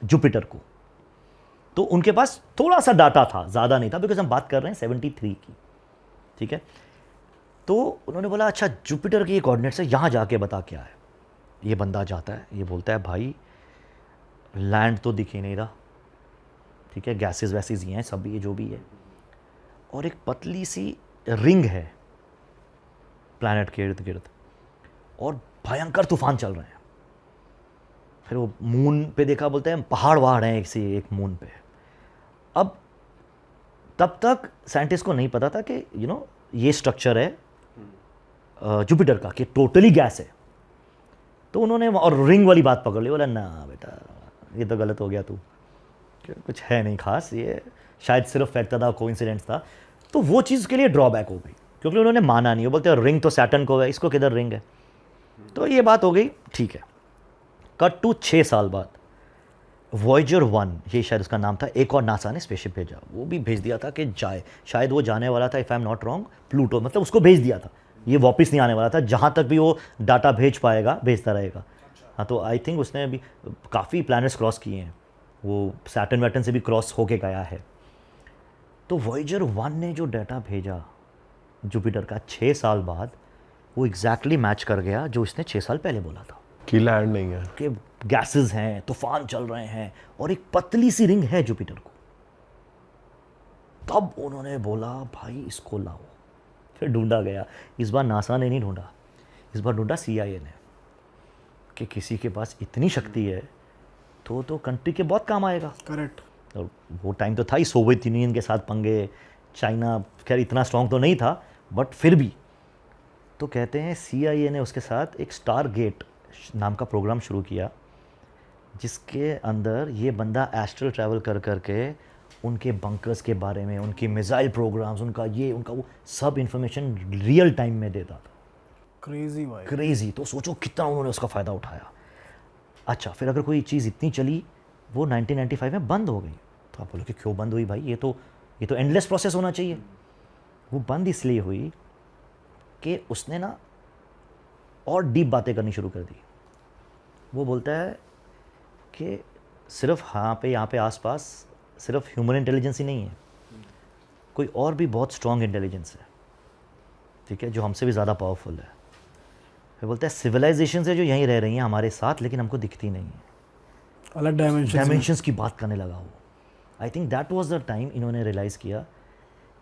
जुपिटर को, तो उनके पास थोड़ा सा डाटा था, ज़्यादा नहीं था, बिकॉज हम बात कर रहे हैं 73 की, ठीक है। तो उन्होंने बोला अच्छा जुपिटर की ये कोऑर्डिनेट्स है, यहाँ जाके बता क्या है। ये बंदा जाता है, ये बोलता है भाई लैंड तो दिख ही नहीं रहा, ठीक है, गैसेस वैसेस ही हैं सब, ये जो भी है, और एक पतली सी रिंग है प्लैनेट के इर्द गिर्द, और भयंकर तूफान चल रहे हैं। फिर वो मून पे देखा, बोलते हैं पहाड़ वहाड़ हैं एक मून पे। अब तब तक साइंटिस्ट को नहीं पता था कि ये स्ट्रक्चर है जुपिटर का, कि टोटली गैस है। तो उन्होंने और रिंग वाली बात पकड़ ली, बोला ना बेटा ये तो गलत हो गया, तू कुछ है नहीं खास, ये शायद सिर्फ फैक्ट था, कोइंसिडेंस था। तो वो चीज़ के लिए ड्रॉबैक हो गई, क्योंकि उन्होंने माना नहीं। वो बोलते हैं रिंग तो सैटर्न को है, इसको किधर रिंग है। तो ये बात हो गई, ठीक है। कट टू 6 साल बाद वॉयजर 1, ये शायद उसका नाम था, एक और नासा ने स्पेसशिप भेजा, वो भी भेज दिया था कि जाए, शायद वो जाने वाला था, if I am not wrong, Pluto, मतलब उसको भेज दिया था, ये वापस नहीं आने वाला था, जहाँ तक भी वो डाटा भेज पाएगा भेजता रहेगा। हाँ, तो आई थिंक उसने अभी काफ़ी प्लैनेट्स क्रॉस किए हैं, वो सैटर्न वैटर्न से भी क्रॉस होके गया है। तो वॉयजर 1 ने जो डाटा भेजा जुपिटर का 6 साल बाद, वो एग्जैक्टली मैच कर गया जो इसने 6 साल पहले बोला था कि लैंड नहीं है, कि गैसेस हैं, तूफान चल रहे हैं और एक पतली सी रिंग है जुपिटर को। तब उन्होंने बोला भाई इसको लाओ। फिर ढूंढा गया, इस बार नासा ने नहीं ढूंढा, इस बार ढूंढा CIA ने, कि किसी के पास इतनी शक्ति है तो कंट्री के बहुत काम आएगा। करेक्ट। और वो टाइम तो था ही, सोवियत यूनियन के साथ पंगे, चाइना खैर इतना स्ट्रॉन्ग तो नहीं था, बट फिर भी। तो कहते हैं CIA ने उसके साथ एक स्टार गेट नाम का प्रोग्राम शुरू किया, जिसके अंदर ये बंदा एस्ट्रल ट्रैवल कर करके उनके बंकर्स के बारे में, उनकी मिसाइल प्रोग्राम्स, उनका ये उनका वो सब इंफॉर्मेशन रियल टाइम में देता था। क्रेजी भाई, क्रेजी। तो सोचो कितना उन्होंने उसका फ़ायदा उठाया। अच्छा, फिर अगर कोई चीज़ इतनी चली, वो 1995 में बंद हो गई, तो आप बोलो कि क्यों बंद हुई भाई, ये तो एंडलेस प्रोसेस होना चाहिए। वो बंद इसलिए हुई कि उसने ना और डीप बातें करनी शुरू कर दी। वो बोलता है कि सिर्फ यहाँ पे आसपास सिर्फ ह्यूमन इंटेलिजेंस ही नहीं है, कोई और भी बहुत स्ट्रॉन्ग इंटेलिजेंस है, ठीक है, जो हमसे भी ज़्यादा पावरफुल है। फिर बोलता है सिविलाइजेशन से जो यहीं रह रही हैं हमारे साथ, लेकिन हमको दिखती नहीं है। अलग डायमेंशंस की बात करने लगा वो। I think that was the time इन्होंने रियलाइज़ किया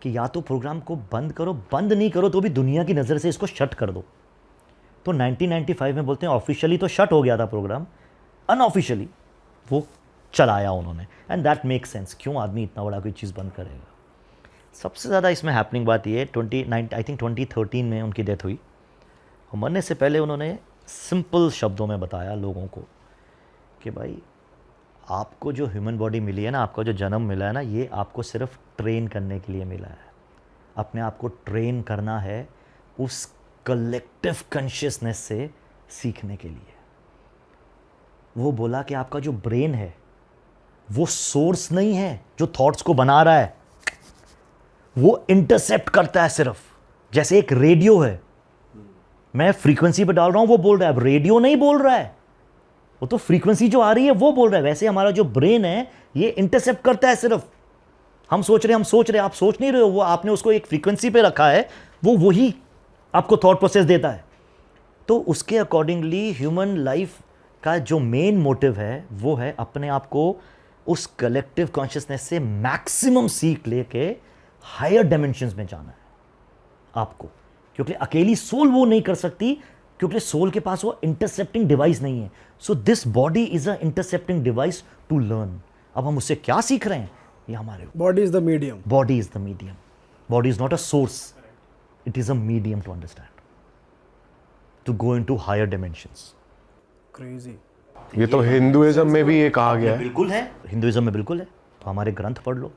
कि या तो प्रोग्राम को बंद करो, बंद नहीं करो तो भी दुनिया की नज़र से इसको शट कर दो। तो 1995 में बोलते हैं ऑफिशियली तो शट हो गया था प्रोग्राम, अनऑफिशियली वो चलाया उन्होंने। एंड दैट मेक सेंस, क्यों आदमी इतना बड़ा कोई चीज़ बंद करेगा। सबसे ज़्यादा इसमें हैपनिंग बात ये है, आई थिंक 2013 में उनकी डेथ हुई, और मरने से पहले उन्होंने सिंपल शब्दों में बताया लोगों को कि भाई आपको जो ह्यूमन बॉडी मिली है ना, आपका जो जन्म मिला है ना, ये आपको सिर्फ ट्रेन करने के लिए मिला है। अपने आप को ट्रेन करना है उस कलेक्टिव कॉन्शियसनेस से सीखने के लिए। वो बोला कि आपका जो ब्रेन है वो सोर्स नहीं है जो थॉट्स को बना रहा है, वो इंटरसेप्ट करता है सिर्फ। जैसे एक रेडियो है, मैं फ्रीक्वेंसी पे डाल रहा हूं, वो बोल रहा है, अब रेडियो नहीं बोल रहा है, वो तो फ्रीक्वेंसी जो आ रही है वो बोल रहा है। वैसे हमारा जो ब्रेन है ये इंटरसेप्ट करता है सिर्फ। हम सोच रहे आप सोच नहीं रहे हो, वो आपने उसको एक फ्रीक्वेंसी पे रखा है, वो वही आपको थॉट प्रोसेस देता है। तो उसके अकॉर्डिंगली ह्यूमन लाइफ का जो मेन मोटिव है वो है अपने आप को उस कलेक्टिव कॉन्शियसनेस से मैक्सिमम सीख लेके हायर डायमेंशंस में जाना है आपको, क्योंकि अकेली सोल वो नहीं कर सकती, क्योंकि सोल के पास वो इंटरसेप्टिंग डिवाइस नहीं है। So this body is a intercepting device to learn. अब हम उससे क्या सीख रहे हैं, ये हमारे body is the medium, body is the medium, body is not a source, it is a medium to understand, to go into higher dimensions. Crazy. ये तो हिंदुइज्म में भी ये कहा गया है। बिल्कुल है, हिंदुइज्म में बिल्कुल है। तो हमारे ग्रंथ पढ़ लो,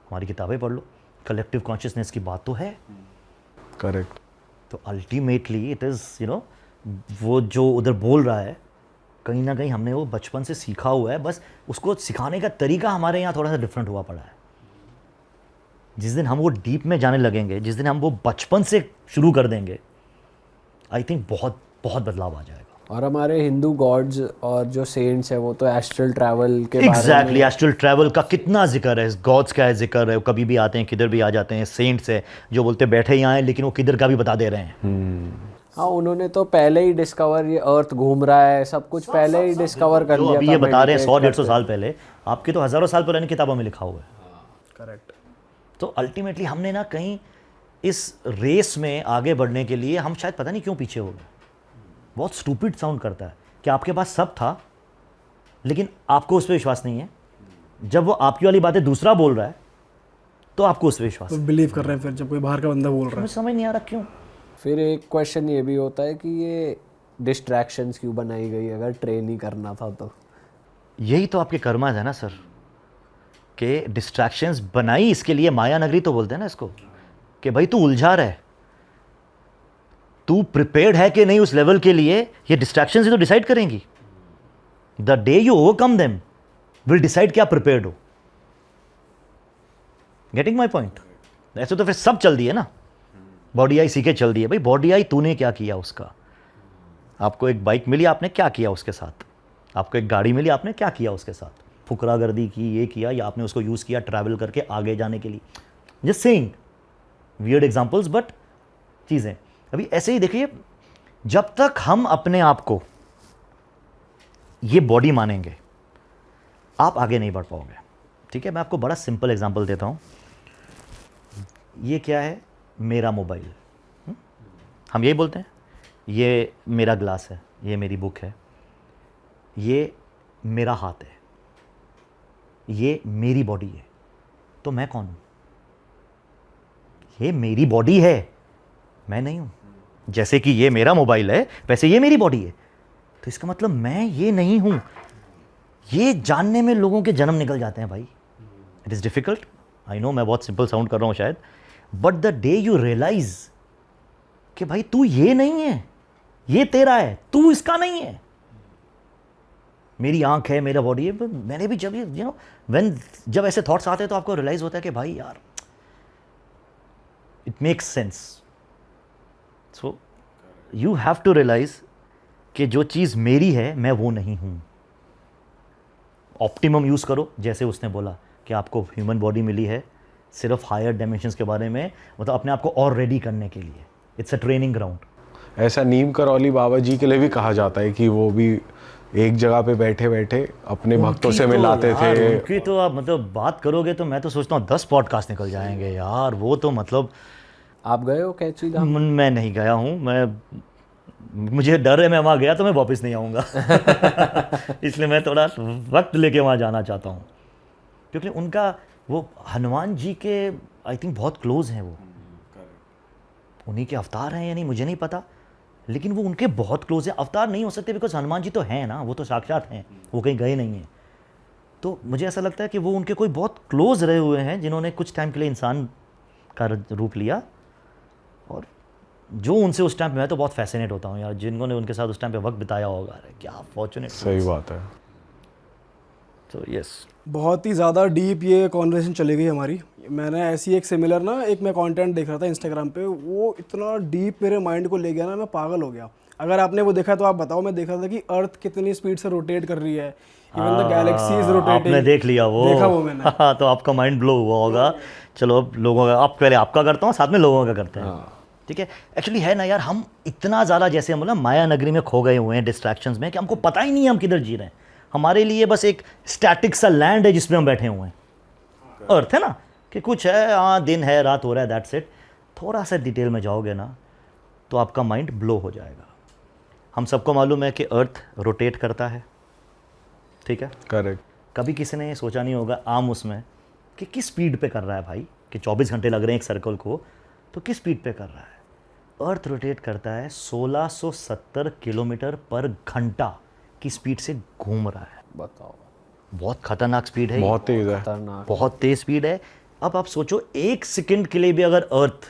हमारी किताबें पढ़ लो, कलेक्टिव कॉन्शियसनेस की बात तो है। करेक्ट। तो अल्टीमेटली इट इज़ वो जो उधर बोल रहा है, कहीं ना कहीं हमने वो बचपन से सीखा हुआ है, बस उसको सिखाने का तरीका हमारे यहाँ थोड़ा सा डिफरेंट हुआ पड़ा है। जिस दिन हम वो डीप में जाने लगेंगे, जिस दिन हम वो बचपन से शुरू कर देंगे, आई थिंक बहुत बहुत बदलाव आ जाएगा। और हमारे हिंदू गॉड्स और जो सेंट्स है वो तो एस्ट्रल ट्रैवल के बारे एग्जैक्टली, एस्ट्रल ट्रैवल का कितना जिक्र है, गॉड्स का है जिक्र है, वो कभी भी आते हैं, किधर भी आ जाते हैं। सेंट्स है जो बोलते बैठे यहाँ हैं, लेकिन वो किधर का भी बता दे रहे हैं। हाँ, उन्होंने तो पहले ही डिस्कवर, ये अर्थ घूम रहा है, सब कुछ पहले ही डिस्कवर कर जो लिया अभी था। ये बता रहे हैं 100-150 साल पहले, आपकी तो हज़ारों साल पुरानी किताबों में लिखा हुआ है। करेक्ट। तो अल्टीमेटली हमने ना कहीं इस रेस में आगे बढ़ने के लिए हम शायद पता नहीं क्यों पीछे हो गए। बहुत स्टूपिड साउंड करता है कि आपके पास सब था लेकिन आपको उस पर विश्वास नहीं है। जब वो आपकी वाली बातें दूसरा बोल रहा है तो आपको उस पर विश्वास तो है। बिलीव कर रहे हैं फिर जब कोई बाहर का बंदा बोल रहा हमें है। समझ नहीं आ रहा क्यों। फिर एक क्वेश्चन ये भी होता है कि ये डिस्ट्रैक्शंस क्यों बनाई गई, अगर ट्रेन ही करना था तो? यही तो आपके कर्मा है ना सर, कि डिस्ट्रैक्शंस बनाई इसके लिए, माया नगरी तो बोलते हैं ना इसको, कि भाई तू उलझा रहा है, तू प्रिपेयर्ड है कि नहीं उस लेवल के लिए, ये डिस्ट्रैक्शन ही तो डिसाइड करेंगी. The day you overcome them will decide कि आप प्रिपेयर्ड हो. Getting my point? ऐसे तो फिर सब चल दिए ना, बॉडी आई सीखे चल दिए. भाई बॉडी आई तूने क्या किया उसका? आपको एक बाइक मिली, आपने क्या किया उसके साथ? आपको एक गाड़ी मिली, आपने क्या किया उसके साथ? फुकरागर्दी की, ये किया, या आपने उसको यूज़ किया ट्रैवल करके आगे जाने के लिए? Just saying, weird examples, but चीज़ें. अभी ऐसे ही देखिए, जब तक हम अपने आप को ये बॉडी मानेंगे, आप आगे नहीं बढ़ पाओगे. ठीक है, मैं आपको बड़ा सिंपल एग्जांपल देता हूँ. ये क्या है? मेरा मोबाइल. हम यही बोलते हैं, ये मेरा ग्लास है, ये मेरी बुक है, ये मेरा हाथ है, ये मेरी बॉडी है. तो मैं कौन हूँ? ये मेरी बॉडी है, मैं नहीं हूँ. जैसे कि ये मेरा मोबाइल है, वैसे ये मेरी बॉडी है. तो इसका मतलब मैं ये नहीं हूँ. ये जानने में लोगों के जन्म निकल जाते हैं भाई. It is difficult, I know, मैं बहुत सिंपल साउंड कर रहा हूँ शायद, but the day you realise कि भाई तू ये नहीं है, ये तेरा है, तू इसका नहीं है. मेरी आंख है, मेरा बॉडी है. मैंने भी जब जब ऐसे थॉट्स आते हैं तो आपको रियलाइज होता है कि भाई यार, it makes sense. So you have to realise कि जो चीज़ मेरी है मैं वो नहीं हूँ. ऑप्टिमम यूज़ करो, जैसे उसने बोला कि आपको ह्यूमन बॉडी मिली है सिर्फ हायर डायमेंशंस के बारे में, मतलब अपने आप को और रेडी करने के लिए. It's a training ground. ऐसा नीम करौली बाबा जी के लिए भी कहा जाता है कि वो भी एक जगह पे बैठे बैठे अपने भक्तों से मिलाते थे. उनकी तो आप मतलब बात करोगे तो मैं तो सोचता हूँ 10 पॉडकास्ट निकल जाएंगे यार. वो तो मतलब, आप गए हो कैची धाम? मैं नहीं गया हूँ. मुझे डर है, मैं वहाँ गया तो मैं वापस नहीं आऊँगा. इसलिए मैं थोड़ा वक्त लेके वहाँ जाना चाहता हूँ, क्योंकि उनका वो हनुमान जी के आई थिंक बहुत क्लोज हैं. वो उन्हीं के अवतार हैं या नहीं मुझे नहीं पता, लेकिन वो उनके बहुत क्लोज हैं. अवतार नहीं हो सकते बिकॉज हनुमान जी तो हैं ना, वो तो साक्षात हैं, वो कहीं गए नहीं हैं. तो मुझे ऐसा लगता है कि वो उनके कोई बहुत क्लोज रहे हुए हैं जिन्होंने कुछ टाइम के लिए इंसान का रूप लिया. और जो उनसे उस टाइम पे, मैं तो बहुत फैसिनेट होता हूँ यार, जिन्होंने उनके साथ उस टाइम पे वक्त बिताया होगा. अरे क्या फॉर्चुनेट. सही बात है. तो यस, बहुत ही ज़्यादा डीप ये कॉन्वर्सेशन चली गई हमारी. मैंने ऐसी एक सिमिलर ना, एक मैं कंटेंट देख रहा था इंस्टाग्राम पे, वो इतना डीप मेरे माइंड को ले गया ना, मैं पागल हो गया. अगर आपने वो देखा तो आप बताओ. मैं देख रहा था कि अर्थ कितनी स्पीड से रोटेट कर रही है, इवन द गैलेक्सीज रोटेटिंग. आपने देख लिया वो? देखा वो मैंने. तो आपका माइंड ब्लो हुआ होगा. चलो अब लोगों का, आप पहले आपका करता हूँ, साथ में लोगों का करते हैं. ठीक है. एक्चुअली है ना यार, हम इतना ज़्यादा, जैसे हम बोला, माया नगरी में खो गए हुए हैं डिस्ट्रैक्शंस में, कि हमको पता ही नहीं है हम किधर जी रहे हैं. हमारे लिए बस एक स्टैटिक सा लैंड है जिसमें हम बैठे हुए हैं. अर्थ है ना, कि कुछ है, हाँ दिन है, रात हो रहा है, दैट्स इट. थोड़ा सा डिटेल में जाओगे ना तो आपका माइंड ब्लो हो जाएगा. हम सबको मालूम है कि अर्थ रोटेट करता है. ठीक है, करेक्ट. कभी किसी ने सोचा नहीं होगा आम उसमें कि किस स्पीड पे कर रहा है भाई, कि 24 घंटे लग रहे हैं एक सर्कल को, तो किस स्पीड पे कर रहा है. अर्थ रोटेट करता है 1670 किलोमीटर पर घंटा की स्पीड से घूम रहा है. बताओ, बहुत खतरनाक स्पीड है. बहुत तेज है. खतरनाक. बहुत तेज स्पीड है. अब आप सोचो, एक सेकंड के लिए भी अगर अर्थ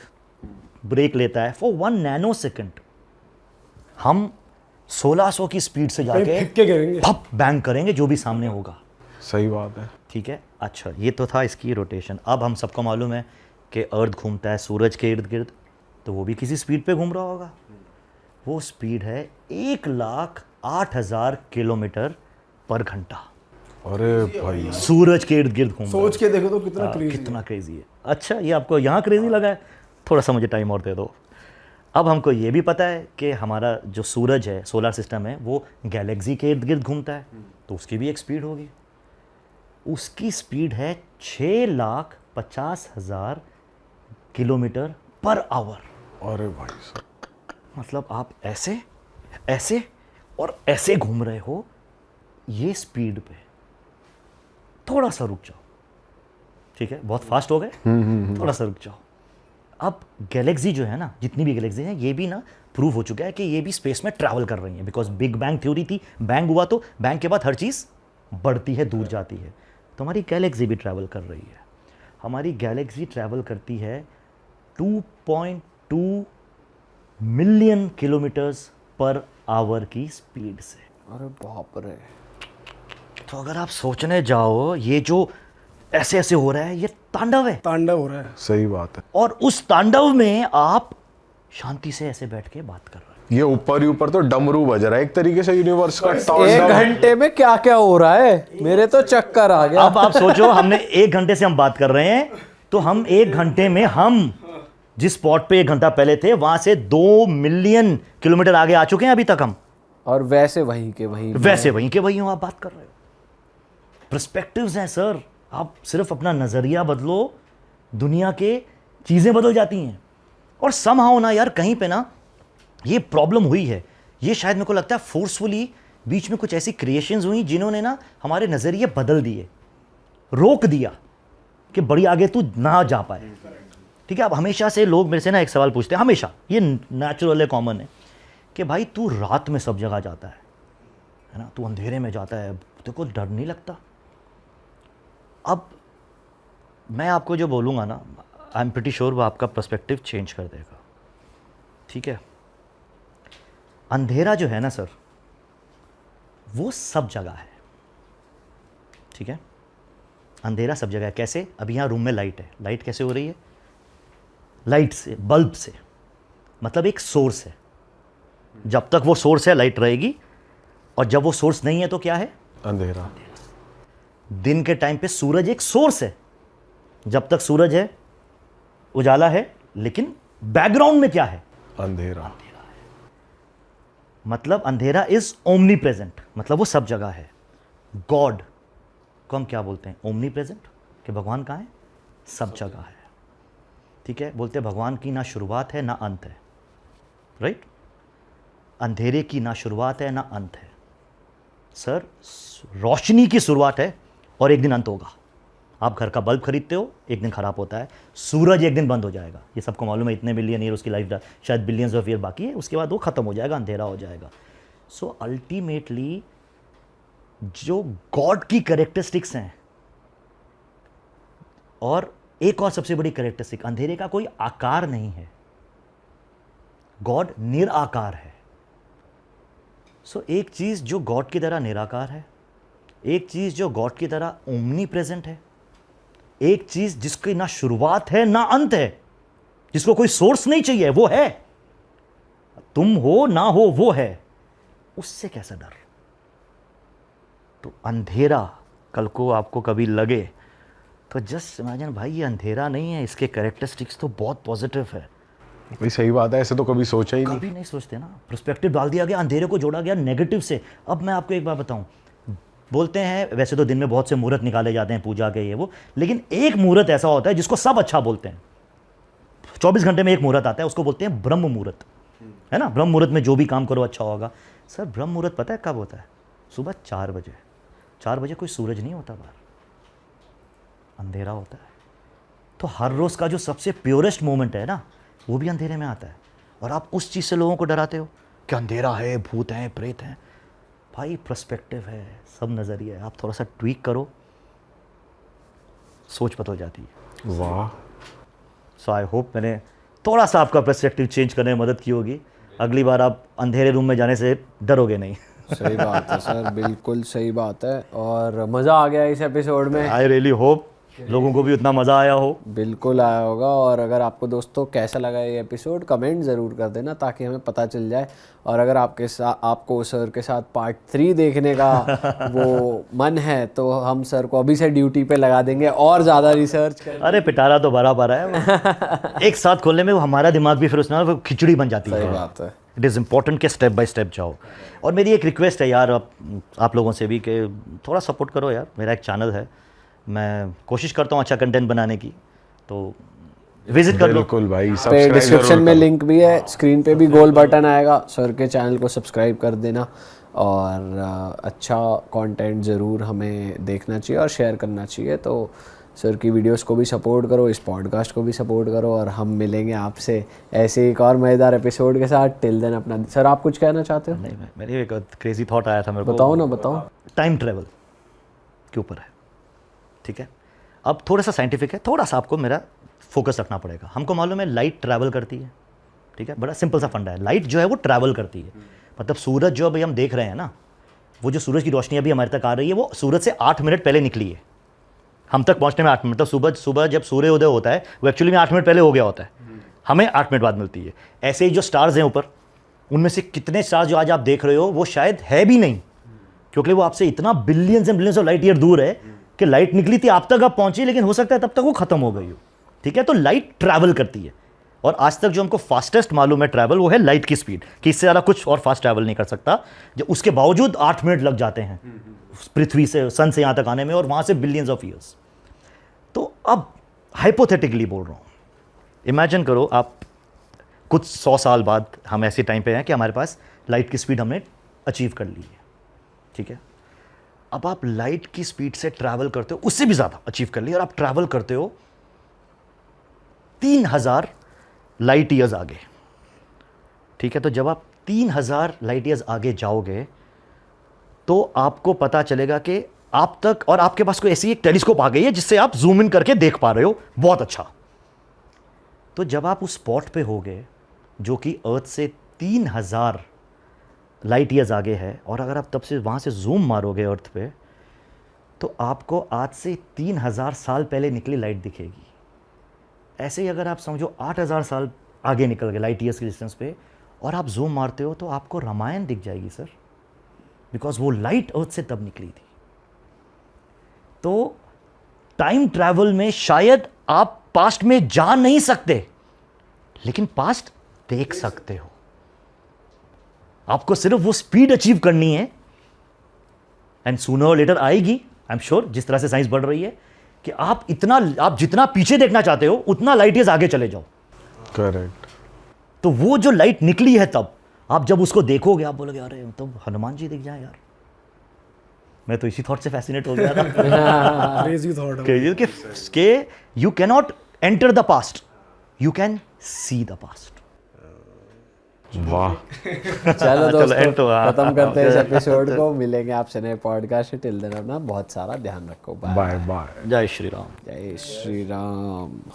ब्रेक लेता है फॉर 1 नैनो सेकंड, हम 1600 की स्पीड से जाके फिर के गिरेंगे. भप बैंग करेंगे जो भी सामने होगा. सही बात है. ठीक है. अच्छा, ये तो था इसकी रोटेशन. अब हम सबको मालूम है कि अर्थ घूमता है सूरज के इर्द गिर्द, तो वो भी किसी स्पीड पे घूम रहा होगा. वो स्पीड है 1,08,000 किलोमीटर पर घंटा. अरे भाई, सूरज के इर्द गिर्द घूम रहा है. सोच के देखो तो कितना क्रेजी. कितना क्रेजी है. अच्छा, ये आपको यहाँ क्रेजी लगा है? थोड़ा सा मुझे टाइम और दे दो. अब हमको ये भी पता है कि हमारा जो सूरज है, सोलर सिस्टम है, वो गैलेक्सी के इर्द गिर्द घूमता है, तो उसकी भी एक स्पीड होगी. उसकी स्पीड है 6,50,000 किलोमीटर पर आवर. अरे भाई साहब, मतलब आप ऐसे ऐसे और ऐसे घूम रहे हो ये स्पीड पे. थोड़ा सा रुक जाओ. ठीक है, बहुत फास्ट हो गए, थोड़ा सा रुक जाओ. अब गैलेक्सी जो है ना, जितनी भी गैलेक्सी हैं, ये भी ना प्रूव हो चुका है कि ये भी स्पेस में ट्रैवल कर रही हैं. बिकॉज बिग बैंग थ्योरी थी, बैंग हुआ तो बैंग के बाद हर चीज़ बढ़ती है, दूर जाती है. तो हमारी गैलेक्सी भी ट्रैवल कर रही है. हमारी गैलेक्सी ट्रैवल करती है 2.2 मिलियन किलोमीटर्स पर आवर की स्पीड से। अरे बाप रे। तो अगर आप सोचने जाओ ये जो ऐसे ऐसे हो रहा है ये तांडव है, तांडव हो रहा है। सही बात है। और उस तांडव में आप शांति से ऐसे बैठ के बात कर रहे हो। ये ऊपर ही ऊपर तो डमरू बज रहा है एक तरीके से यूनिवर्स का। 1 घंटे में क्या क्या हो रहा है, मेरे तो चक्कर आ गया। अब आप सोचो हमने 1 घंटे से हम बात कर रहे हैं, तो हम 1 घंटे में हम जिस स्पॉट पे 1 घंटा पहले थे वहां से 2 मिलियन किलोमीटर आगे आ चुके हैं अभी तक हम। और वैसे वहीं के वहीं हो आप बात कर रहे हो। पर्सपेक्टिव्स हैं सर, आप सिर्फ अपना नजरिया बदलो, दुनिया के चीजें बदल जाती हैं। और समहाउ ना यार कहीं पे ना ये प्रॉब्लम हुई है, ये शायद मेरे को लगता है फोर्सफुली बीच में कुछ ऐसी क्रिएशंस हुई जिन्होंने ना हमारे नजरिए बदल दिए, रोक दिया कि बड़ी आगे तू ना जा पाए। ठीक है, अब हमेशा से लोग मेरे से ना एक सवाल पूछते हैं, हमेशा, ये नेचुरल है, कॉमन है, कि भाई तू रात में सब जगह जाता है ना, तू अंधेरे में जाता है, तेरे को डर नहीं लगता? अब मैं आपको जो बोलूँगा ना, आई एम प्रीटी श्योर वो आपका पर्सपेक्टिव चेंज कर देगा। ठीक है, अंधेरा जो है ना सर, वो सब जगह है। ठीक है, अंधेरा सब जगह है। कैसे? अभी यहाँ रूम में लाइट है, लाइट कैसे हो रही है? लाइट से, बल्ब से, मतलब एक सोर्स है। जब तक वो सोर्स है लाइट रहेगी, और जब वो सोर्स नहीं है तो क्या है? अंधेरा। दिन के टाइम पे सूरज एक सोर्स है, जब तक सूरज है उजाला है, लेकिन बैकग्राउंड में क्या है? अंधेरा। मतलब अंधेरा इज ओमनी प्रेजेंट, मतलब वो सब जगह है। गॉड को हम क्या बोलते हैं? ओमनी प्रेजेंट, कि भगवान कहाँ है? सब जगह है। ठीक है, बोलते हैं भगवान की ना शुरुआत है ना अंत है, राइट? अंधेरे की ना शुरुआत है ना अंत है। सर, रोशनी की शुरुआत है और एक दिन अंत होगा। आप घर का बल्ब खरीदते हो, एक दिन खराब होता है। सूरज एक दिन बंद हो जाएगा, ये सबको मालूम है। इतने मिलियन ईयर उसकी लाइफ, शायद बिलियंस ऑफ ईयर बाकी है, उसके बाद वो खत्म हो जाएगा, अंधेरा हो जाएगा। सो अल्टीमेटली जो गॉड की कैरेक्टरिस्टिक्स हैं, और एक और सबसे बड़ी कैरेक्टरिस्टिक, अंधेरे का कोई आकार नहीं है, गॉड निराकार है। सो एक चीज जो गॉड की तरह निराकार है, एक चीज जो गॉड की तरह ओमनी प्रेजेंट है, एक चीज जिसकी ना शुरुआत है ना अंत है, जिसको कोई सोर्स नहीं चाहिए, वो है। तुम हो ना हो वो है, उससे कैसा डर? तो अंधेरा कल को आपको कभी लगे तो जस्ट इमेजिन भाई ये अंधेरा नहीं है, इसके कैरेक्टरिस्टिक्स तो बहुत पॉजिटिव है। भाई सही बात है, ऐसे तो कभी सोचा ही नहीं। कभी नहीं सोचते ना, पर्सपेक्टिव डाल दिया गया, अंधेरे को जोड़ा गया नेगेटिव से। अब मैं आपको एक बात बताऊं, बोलते हैं वैसे तो दिन में बहुत से मुहूर्त निकाले जाते हैं पूजा के ये वो, लेकिन एक मुहूर्त ऐसा होता है जिसको सब अच्छा बोलते हैं। 24 घंटे में एक मुहूर्त आता है, उसको बोलते हैं ब्रह्म मुहूर्त, है ना? ब्रह्म मुहूर्त में जो भी काम करो अच्छा होगा। सर ब्रह्म मुहूर्त पता है कब होता है? सुबह 4 बजे। 4 बजे कोई सूरज नहीं होता बाहर, अंधेरा होता है। तो हर रोज़ का जो सबसे प्योरेस्ट मोमेंट है ना, वो भी अंधेरे में आता है। और आप उस चीज़ से लोगों को डराते हो कि अंधेरा है, भूत हैं, प्रेत हैं। भाई पर्सपेक्टिव है, सब नज़रिया है। आप थोड़ा सा ट्वीक करो, सोच बदल जाती है। वाह। सो आई होप मैंने थोड़ा सा आपका पर्सपेक्टिव चेंज करने में मदद की होगी। अगली बार आप अंधेरे रूम में जाने से डरोगे नहीं। सही बात है सर, बिल्कुल सही बात है। और मज़ा आ गया इस एपिसोड में। आई रियली होप लोगों को भी उतना मज़ा आया हो। बिल्कुल आया होगा। और अगर आपको दोस्तों कैसा लगा ये एपिसोड, कमेंट ज़रूर कर देना ताकि हमें पता चल जाए। और अगर आपको सर के साथ पार्ट 3 देखने का वो मन है तो हम सर को अभी से ड्यूटी पे लगा देंगे और ज़्यादा रिसर्च कर। अरे पिटारा तो भरा भरा है। एक साथ खोलने में वो हमारा दिमाग भी फिर उसमें वो खिचड़ी बन जाती है। सही बात है। इट इज़ इम्पॉर्टेंट कि स्टेप बाय स्टेप जाओ। और मेरी एक रिक्वेस्ट है यार आप लोगों से भी कि थोड़ा सपोर्ट करो यार। मेरा एक चैनल है, मैं कोशिश करता हूँ अच्छा कंटेंट बनाने की, तो विजिट कर लो। बिल्कुल भाई, पे सब्सक्राइब डिस्क्रिप्शन में जरूर लिंक भी है, स्क्रीन पे भी गोल बटन आएगा, सर के चैनल को सब्सक्राइब कर देना। और अच्छा कंटेंट ज़रूर हमें देखना चाहिए और शेयर करना चाहिए। तो सर की वीडियोस को भी सपोर्ट करो, इस पॉडकास्ट को भी सपोर्ट करो। और हम मिलेंगे आपसे ऐसे एक और मज़ेदार एपिसोड के साथ। टिल देन अपना, सर आप कुछ कहना चाहते हो? नहीं, मेरे एक क्रेजी थॉट आया था मेरे को। बताओ ना, बताओ। टाइम ट्रेवल के ऊपर है, ठीक है? अब थोड़ा सा साइंटिफिक है, थोड़ा सा आपको मेरा फोकस रखना पड़ेगा। हमको मालूम है लाइट ट्रैवल करती है, ठीक है, बड़ा सिंपल सा फंडा है। लाइट जो है वो ट्रैवल करती है, मतलब सूरज जो अभी हम देख रहे हैं ना, वो जो सूरज की रोशनी अभी हमारे तक आ रही है वो सूरज से 8 मिनट पहले निकली है, हम तक पहुंचने में 8 मिनट, मतलब सुबह जब सूर्योदय होता है वो एक्चुअली में 8 मिनट पहले हो गया होता है, हमें 8 मिनट बाद मिलती है। ऐसे ही जो स्टार्स हैं ऊपर, उनमें से कितने स्टार्स जो आज आप देख रहे हो वो शायद है भी नहीं, क्योंकि वो आपसे इतना billions and billions of light year दूर है कि लाइट निकली थी, आप तक आप पहुंची, लेकिन हो सकता है तब तक वो खत्म हो गई हो, ठीक है। तो लाइट ट्रैवल करती है, और आज तक जो हमको फास्टेस्ट मालूम है ट्रैवल, वो है लाइट की स्पीड, कि इससे ज़्यादा कुछ और फास्ट ट्रैवल नहीं कर सकता। जो उसके बावजूद 8 मिनट लग जाते हैं पृथ्वी से, सन से यहाँ तक आने में, और वहाँ से बिलियंस ऑफ ईयर्स। तो अब हाइपोथेटिकली बोल रहा हूँ, इमेजिन करो आप कुछ 100 साल बाद हम ऐसे टाइम पे हैं कि हमारे पास लाइट की स्पीड हमने अचीव कर ली है, ठीक है। अब आप लाइट की स्पीड से ट्रैवल करते हो, उससे भी ज़्यादा अचीव कर ली, और आप ट्रैवल करते हो 3000 लाइट ईयर्स आगे, ठीक है। तो जब आप 3000 लाइट ईयर्स आगे जाओगे तो आपको पता चलेगा कि आप तक, और आपके पास कोई ऐसी एक टेलीस्कोप आ गई है जिससे आप जूम इन करके देख पा रहे हो, बहुत अच्छा। तो जब आप उस स्पॉट पे होगे जो कि अर्थ से 3000 लाइट ईयर्स आगे है, और अगर आप तब से वहाँ से जूम मारोगे अर्थ पे, तो आपको आज से 3000 साल पहले निकली लाइट दिखेगी। ऐसे ही अगर आप समझो 8000 साल आगे निकल गए लाइट ईयर्स के डिस्टेंस पे, और आप जूम मारते हो तो आपको रामायण दिख जाएगी सर, बिकॉज वो लाइट अर्थ से तब निकली थी। तो टाइम ट्रैवल में शायद आप पास्ट में जा नहीं सकते, लेकिन पास्ट देख सकते हो। आपको सिर्फ वो स्पीड अचीव करनी है, एंड सूनर और लेटर आएगी, आई एम श्योर, जिस तरह से साइंस बढ़ रही है, कि आप जितना पीछे देखना चाहते हो उतना लाइट ईयर्स आगे चले जाओ। करेक्ट। तो वो जो लाइट निकली है तब, आप जब उसको देखोगे आप बोलोगे अरे तो हनुमान जी दिख जाए यार। मैं तो इसी थॉट से फैसिनेट हो गया था क्रेजी थॉट कि you can not enter the past, you can see the past. वाह। चलो दोस्तों, end तो खत्म करते हैं इस एपिसोड को। मिलेंगे आपसे नए पॉडकास्ट। टिल देन अपना बहुत सारा ध्यान रखो। Bye bye. जय श्री राम। जय श्री राम।